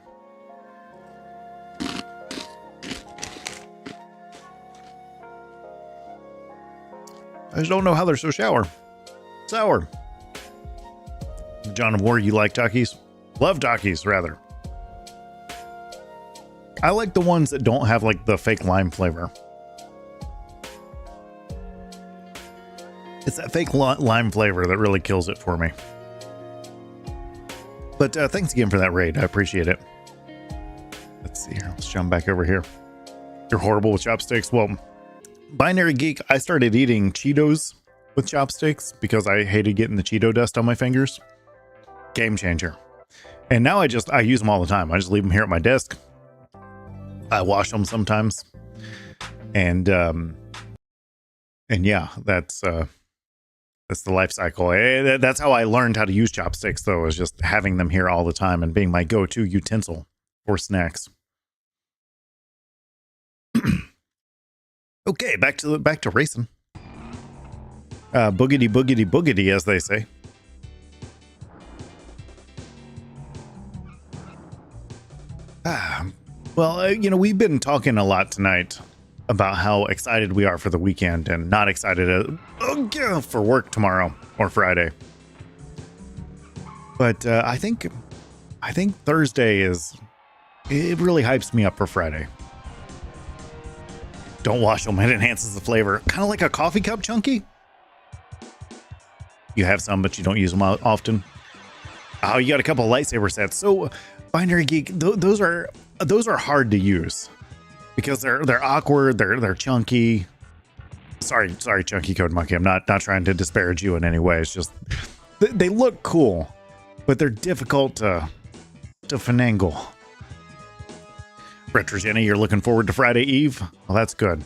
[SPEAKER 1] I just don't know how they're so sour. John of War, you like Takis? Love Takis, rather. I like the ones that don't have like the fake lime flavor. It's that fake lime flavor that really kills it for me. But thanks again for that raid. I appreciate it. Let's see here. Let's jump back over here. They're horrible with chopsticks. Well, Binary Geek, I started eating Cheetos with chopsticks because I hated getting the Cheeto dust on my fingers. Game changer. And now I use them all the time. I just leave them here at my desk. I wash them sometimes. And yeah, that's the life cycle. That's how I learned how to use chopsticks, though, is just having them here all the time and being my go-to utensil for snacks. Okay, back to racing. Boogity boogity boogity, as they say. Well, we've been talking a lot tonight about how excited we are for the weekend and not excited for work tomorrow or Friday. But I think Thursday it really hypes me up for Friday. Don't wash them, it enhances the flavor. Kind of like a coffee cup chunky. You have some, but you don't use them often. Oh, you got a couple of lightsaber sets. So Binary Geek, those are hard to use because they're awkward, they're chunky. Sorry, Chunky Code Monkey. I'm not trying to disparage you in any way. It's just they look cool, but they're difficult to finagle. Retro Jenny, you're looking forward to Friday Eve? Well, that's good.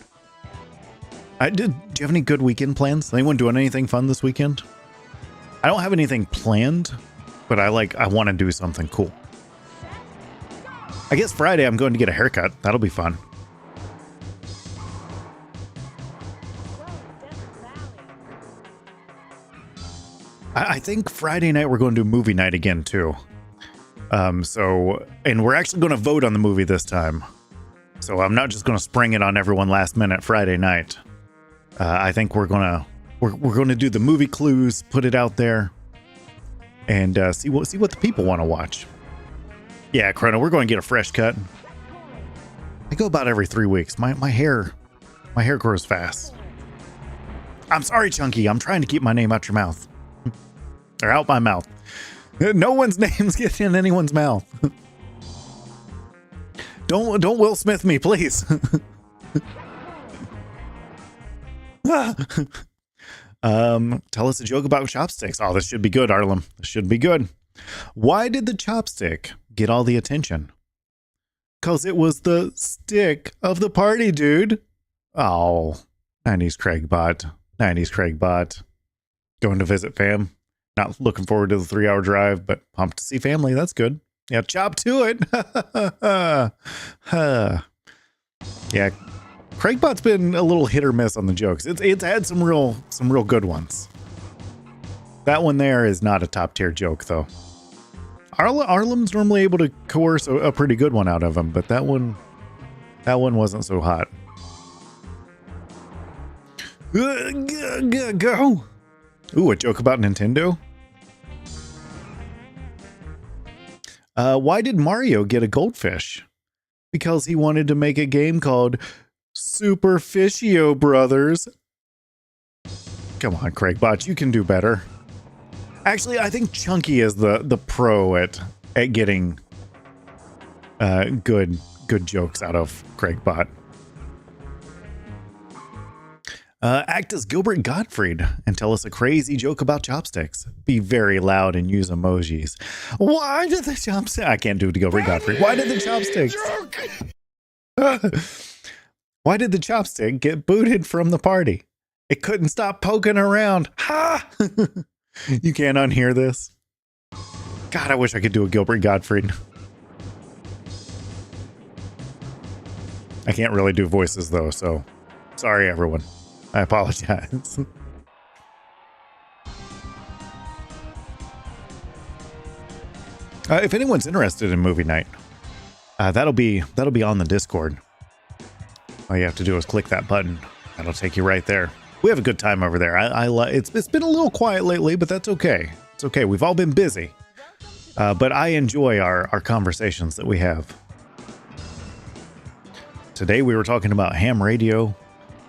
[SPEAKER 1] Do you have any good weekend plans? Anyone doing anything fun this weekend? I don't have anything planned, but I want to do something cool. I guess Friday I'm going to get a haircut. That'll be fun. I think Friday night we're going to do movie night again too. And we're actually going to vote on the movie this time. So I'm not just going to spring it on everyone last minute Friday night. I think we're going to do the movie clues, put it out there, and see what the people want to watch. Yeah, Chrono, we're going to get a fresh cut. I go about every 3 weeks. My hair grows fast. I'm sorry, Chunky. I'm trying to keep my name out your mouth. Or out my mouth. No one's names get in anyone's mouth. Don't Will Smith me, please. Tell us a joke about chopsticks. Oh, this should be good, Arlem. This should be good. Why did the chopstick get all the attention? 'Cause it was the stick of the party, dude. Oh, 90s Craigbot. 90s Craigbot. Going to visit fam. Not looking forward to the 3-hour drive, but pumped to see family. That's good. Yeah, chop to it. Yeah, Craigbot's been a little hit or miss on the jokes. It's had some real good ones. That one there is not a top tier joke though. Arlem's normally able to coerce a pretty good one out of him, but that one wasn't so hot. Go. Ooh, a joke about Nintendo. Why did Mario get a goldfish? Because he wanted to make a game called Superficio Brothers. Come on, Craigbot, you can do better. Actually, I think Chunky is the pro at getting good jokes out of Craigbot. Act as Gilbert Gottfried and tell us a crazy joke about chopsticks. Be very loud and use emojis. Why did the chopsticks... I can't do it to Gilbert Gottfried. Why did the chopsticks... Why did the chopstick get booted from the party? It couldn't stop poking around. Ha! You can't unhear this. God, I wish I could do a Gilbert Gottfried. I can't really do voices though, so sorry everyone. I apologize. If anyone's interested in movie night, that'll be on the Discord. All you have to do is click that button. That'll take you right there. We have a good time over there. It's been a little quiet lately, but that's okay. It's okay. We've all been busy, but I enjoy our conversations that we have. Today we were talking about ham radio,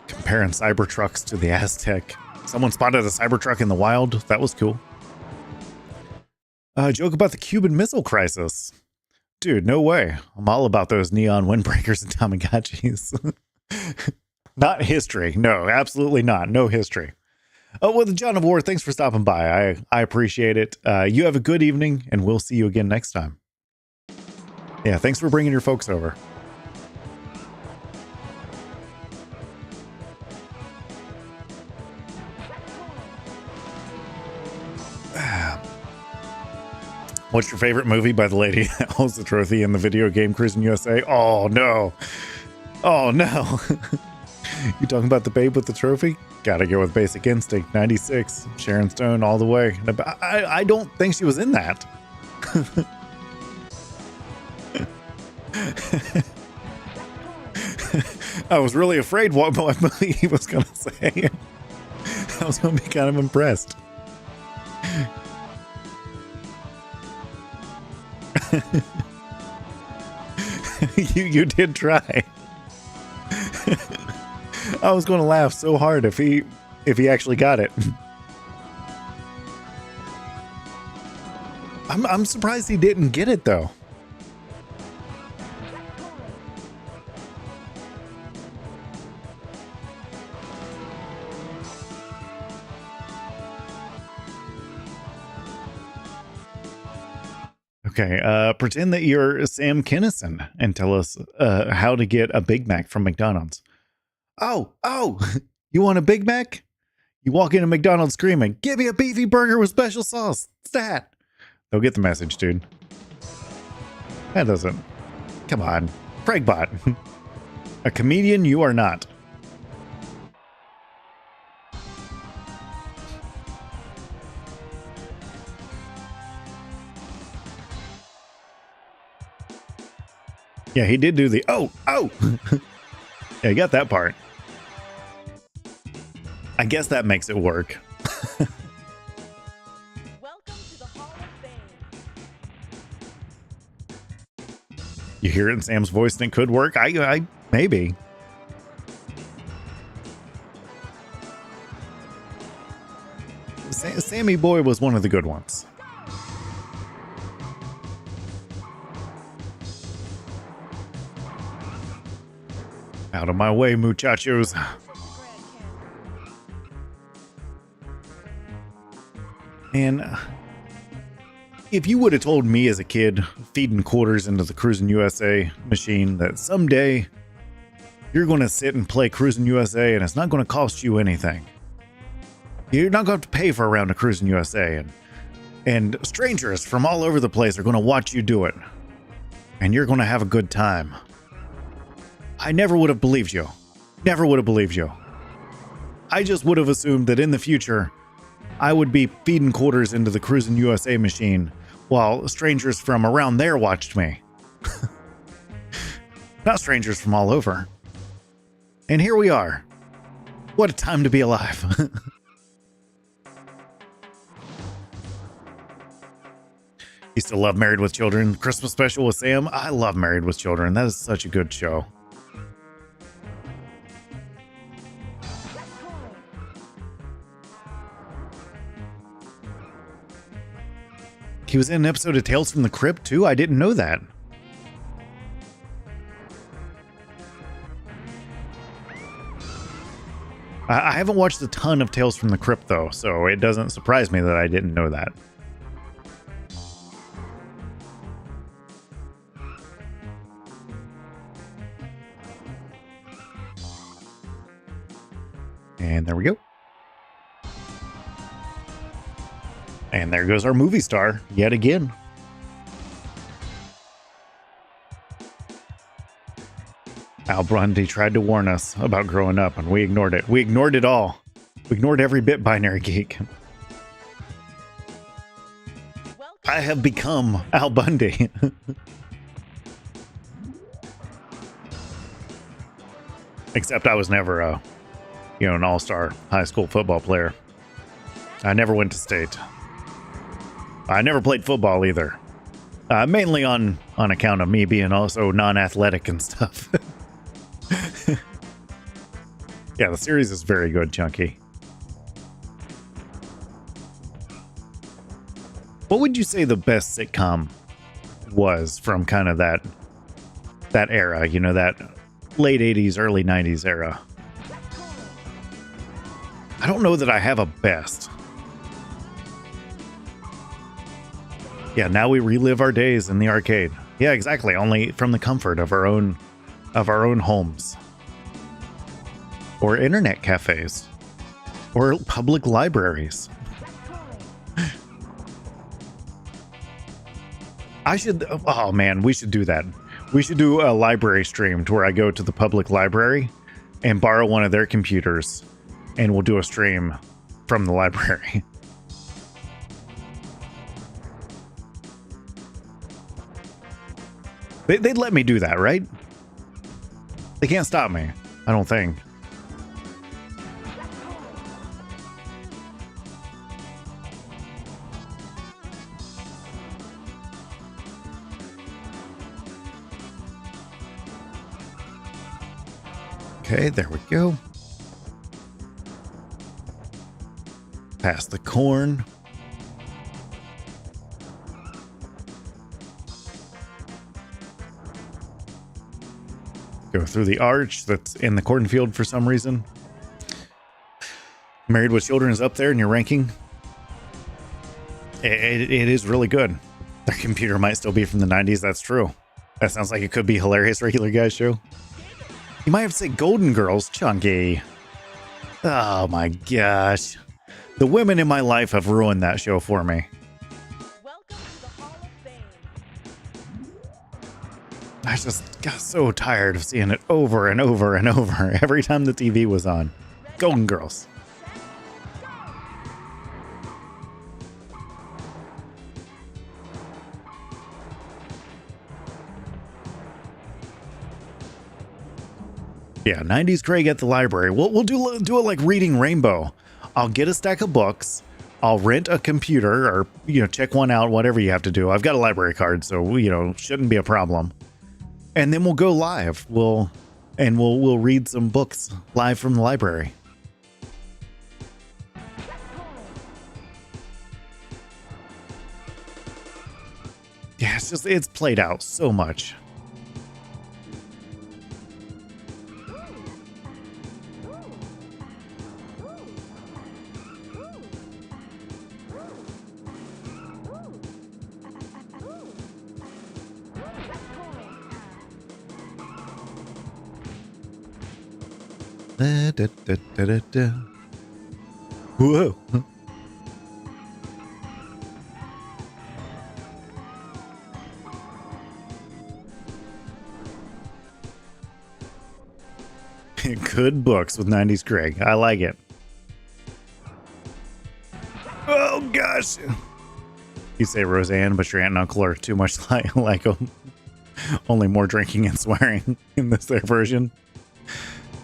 [SPEAKER 1] comparing Cybertrucks to the Aztec. Someone spotted a Cybertruck in the wild. That was cool. Joke about the Cuban Missile Crisis. Dude, no way. I'm all about those neon windbreakers and Tamagotchis. Not history. No, absolutely not. No history. Oh, well, the John of War, thanks for stopping by. I appreciate it. You have a good evening, and we'll see you again next time. Yeah, thanks for bringing your folks over. What's your favorite movie by the lady that holds the trophy in the video game Cruis'n USA? Oh, no. Oh, no. You talking about the babe with the trophy? Gotta go with Basic Instinct, 96. Sharon Stone all the way. I don't think she was in that. I was really afraid what movie he was going to say. I was going to be kind of impressed. You did try. I was going to laugh so hard if he actually got it. I'm surprised he didn't get it though. Okay, pretend that you're Sam Kinison and tell us how to get a Big Mac from McDonald's. Oh, you want a Big Mac? You walk into McDonald's screaming, "Give me a beefy burger with special sauce." Stat. They'll get the message, dude. That doesn't. Come on. Craigbot. A comedian you are not. Yeah, he did do the oh. Yeah, he got that part. I guess that makes it work.
[SPEAKER 2] Welcome to the Hall of Fame.
[SPEAKER 1] You hear it in Sam's voice and it could work? I maybe. Sammy Boy was one of the good ones. Out of my way, muchachos. And if you would have told me as a kid, feeding quarters into the Cruis'n USA machine, that someday you're going to sit and play Cruis'n USA and it's not going to cost you anything. You're not going to have to pay for a round of Cruis'n USA, and strangers from all over the place are going to watch you do it. And you're going to have a good time. I never would have believed you. Never would have believed you. I just would have assumed that in the future, I would be feeding quarters into the Cruis'n USA machine while strangers from around there watched me. Not strangers from all over. And here we are. What a time to be alive. You still love Married with Children? Christmas special with Sam? I love Married with Children. That is such a good show. He was in an episode of Tales from the Crypt too? I didn't know that. I haven't watched a ton of Tales from the Crypt though, so it doesn't surprise me that I didn't know that. And there we go. And there goes our movie star yet again. Al Bundy tried to warn us about growing up and we ignored it. We ignored it all. We ignored every bit, Binary Geek. I have become Al Bundy. Except I was never an all-star high school football player. I never went to state. I never played football either. Mainly on account of me being also non-athletic and stuff. Yeah, the series is very good, Chunky. What would you say the best sitcom was from kind of that era, you know, that late 80s, early 90s era. I don't know that I have a best. Yeah, now we relive our days in the arcade. Yeah, exactly. Only from the comfort of our own homes. Or internet cafes. Or public libraries. Oh man, we should do that. We should do a library stream to where I go to the public library and borrow one of their computers, and we'll do a stream from the library. They'd let me do that, right? They can't stop me, I don't think. Okay, there we go. Past the corn. Go through the arch that's in the cornfield for some reason. Married with Children is up there in your ranking. It is really good. Their computer might still be from the 90s, that's true. That sounds like it could be hilarious regular guys show. You might have to say Golden Girls, Chunky. Oh my gosh. The women in my life have ruined that show for me.
[SPEAKER 2] Welcome to the Hall of Fame.
[SPEAKER 1] I just got so tired of seeing it over and over and over every time the TV was on. Golden Girls. Yeah, 90s Craig at the library. We'll do it like Reading Rainbow. I'll get a stack of books. I'll rent a computer or, you know, check one out, whatever you have to do. I've got a library card, so, you know, shouldn't be a problem. And then we'll go live. We'll read some books live from the library. Yeah, it's played out so much. Whoa. Good books with 90s Greg. I like it. Oh gosh. You say Roseanne, but your aunt and uncle are too much like them. Only more drinking and swearing in this their version.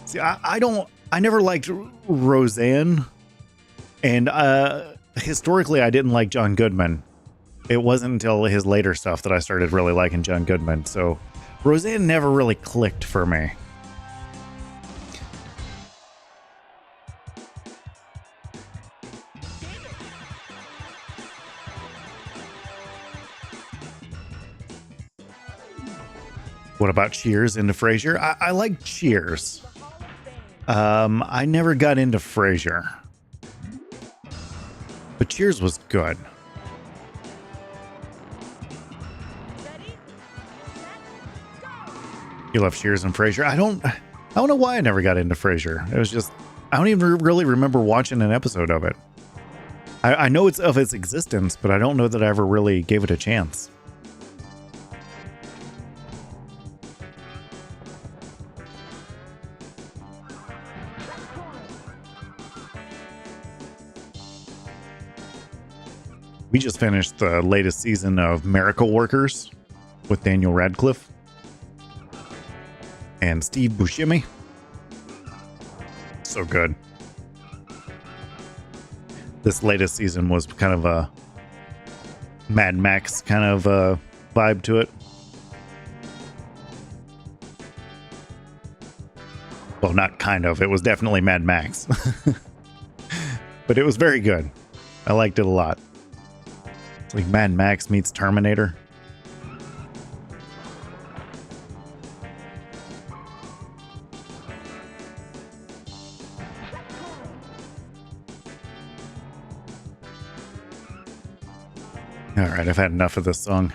[SPEAKER 1] See, I never liked Roseanne, and historically I didn't like John Goodman. It wasn't until his later stuff that I started really liking John Goodman, so Roseanne never really clicked for me. What about Cheers into Frasier? I like Cheers. I never got into Frasier. But Cheers was good. You love Cheers and Frasier? I don't know why I never got into Frasier. It was just, I don't even really remember watching an episode of it. I know it's of its existence, but I don't know that I ever really gave it a chance. We just finished the latest season of Miracle Workers with Daniel Radcliffe and Steve Buscemi. So good. This latest season was kind of a Mad Max kind of vibe to it. Well, not kind of. It was definitely Mad Max. But it was very good. I liked it a lot. It's like Mad Max meets Terminator. All right, I've had enough of this song.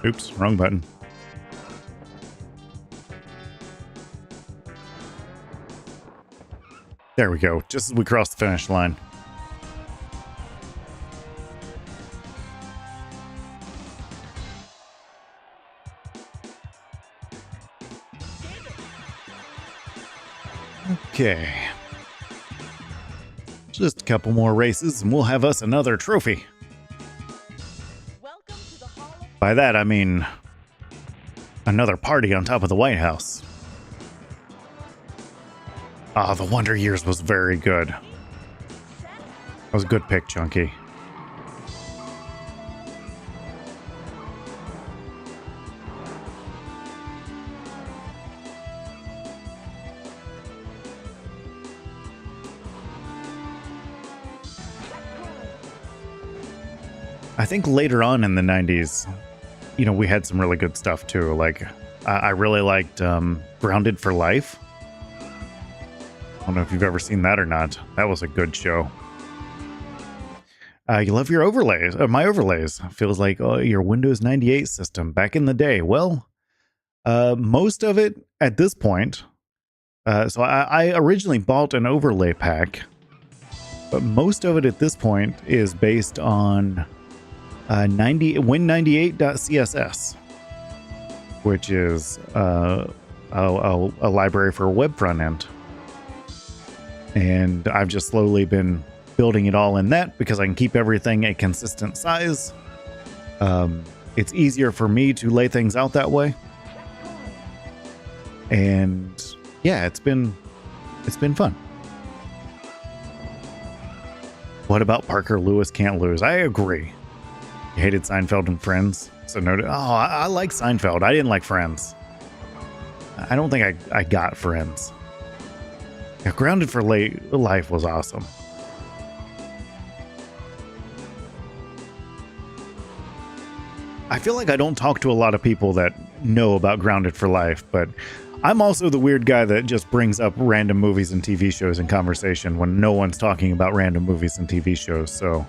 [SPEAKER 1] Oops, wrong button. There we go, just as we cross the finish line. Okay. Just a couple more races and we'll have us another trophy.
[SPEAKER 2] Welcome to the Hall of
[SPEAKER 1] By that, I mean another party on top of the White House. Ah, the Wonder Years was very good. That was a good pick, Chunky. I think later on in the 90s, you know, we had some really good stuff too. Like, I really liked Grounded for Life. I don't know if you've ever seen that or not. That was a good show. You love your overlays. My overlays. Feels like your Windows 98 system back in the day. Well, most of it at this point. So I originally bought an overlay pack, but most of it at this point is based on Win98.css, which is a library for a web front end. And I've just slowly been building it all in that because I can keep everything a consistent size. It's easier for me to lay things out that way. And yeah, it's been fun. What about Parker Lewis Can't Lose? I agree. You hated Seinfeld and Friends, so noted. Oh, I like Seinfeld. I didn't like Friends. I don't think I got Friends. Yeah, Grounded for Life was awesome. I feel like I don't talk to a lot of people that know about Grounded for Life, but I'm also the weird guy that just brings up random movies and TV shows in conversation when no one's talking about random movies and TV shows, so...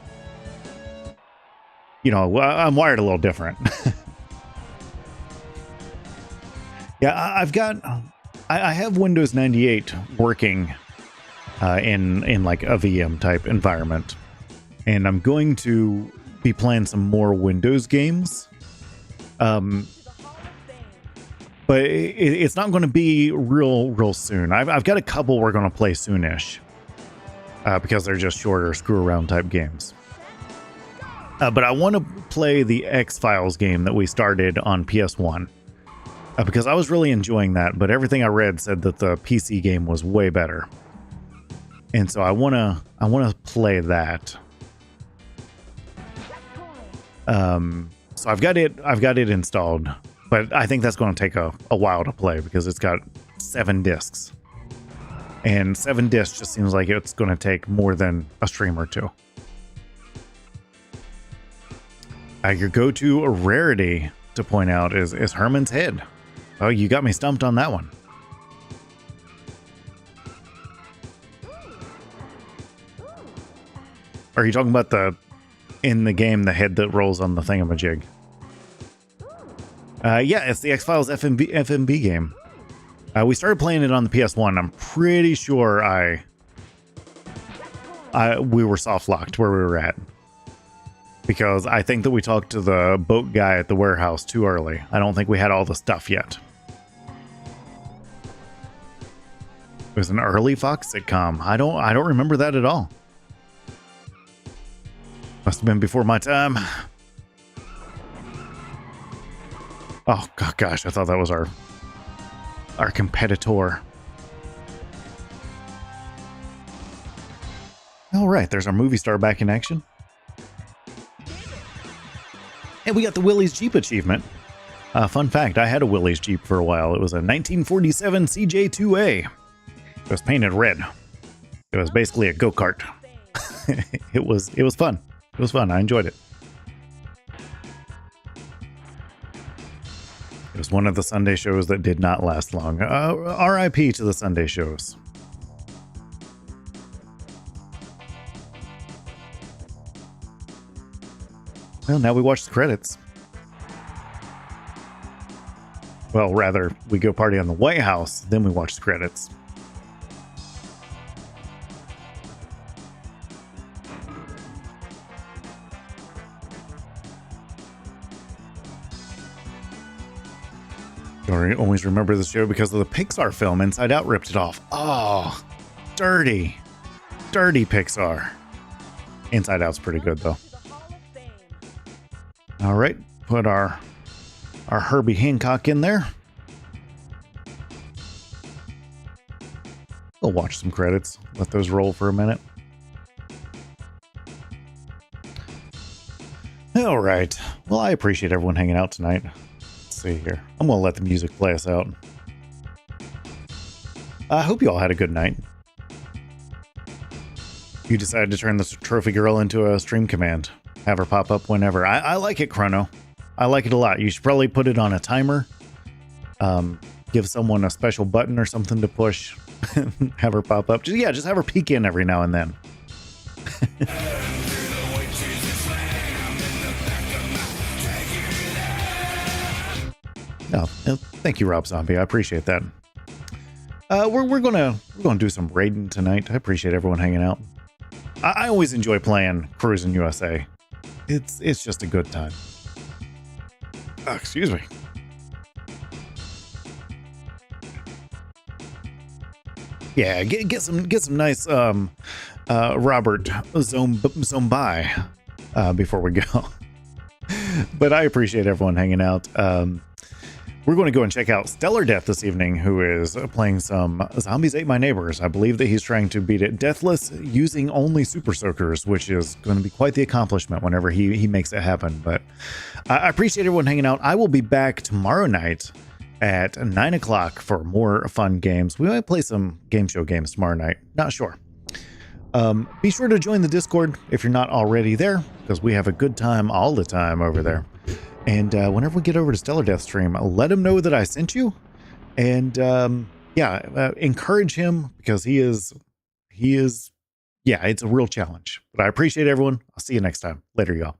[SPEAKER 1] You know, I'm wired a little different. Yeah, I have Windows 98 working in like a VM type environment, and I'm going to be playing some more Windows games. But it's not going to be real soon. I've got a couple we're going to play soonish because they're just shorter screw around type games. But I want to play the X-Files game that we started on PS1 because I was really enjoying that, but everything I read said that the PC game was way better. And so I want to play that. So I've got it installed, but I think that's going to take a while to play because it's got 7 discs. And 7 discs just seems like it's going to take more than a stream or two. Your go-to rarity to point out is Herman's Head. Oh, you got me stumped on that one. Are you talking about in the game, the head that rolls on the thingamajig? Yeah, it's the X-Files FMV game. We started playing it on the PS1. I'm pretty sure we were soft locked where we were at. Because I think that we talked to the boat guy at the warehouse too early. I don't think we had all the stuff yet. It was an early Fox sitcom. I don't remember that at all. Must have been before my time. Oh gosh, I thought that was our competitor. All right, there's our movie star back in action. And we got the Willys Jeep achievement. Fun fact, I had a Willys Jeep for a while. It was a 1947 CJ2A. It was painted red. It was basically a go-kart. It was fun. It was fun. I enjoyed it. It was one of the Sunday shows that did not last long. RIP to the Sunday shows. Well, now we watch the credits. Well, rather, we go party on the White House, then we watch the credits. I always remember the show because of the Pixar film Inside Out ripped it off. Oh, dirty. Dirty Pixar. Inside Out's pretty good, though.
[SPEAKER 2] To the Hall of Fame.
[SPEAKER 1] All right, put our Herbie Hancock in there. We'll watch some credits. Let those roll for a minute. All right. Well, I appreciate everyone hanging out tonight. Let's see here. I'm going to let the music play us out. I hope you all had a good night. You decided to turn this trophy girl into a stream command. Have her pop up whenever. I like it, Chrono. I like it a lot. You should probably put it on a timer. Give someone a special button or something to push. Have her pop up. Just have her peek in every now and then. Oh, thank you, Rob Zombie. I appreciate that. We're gonna do some raiding tonight. I appreciate everyone hanging out. I always enjoy playing Cruis'n USA. It's just a good time. Oh, excuse me. Yeah, get some nice Robert Zombie before we go. But I appreciate everyone hanging out. We're going to go and check out Stellar Death this evening, who is playing some Zombies Ate My Neighbors. I believe that he's trying to beat it deathless using only Super Soakers, which is going to be quite the accomplishment whenever he makes it happen. But I appreciate everyone hanging out. I will be back tomorrow night at 9 o'clock for more fun games. We might play some game show games tomorrow night. Not sure. Be sure to join the Discord if you're not already there, because we have a good time all the time over there. And whenever we get over to Stellar Death stream, let him know that I sent you. And encourage him, because he is, it's a real challenge. But I appreciate everyone. I'll see you next time. Later, y'all.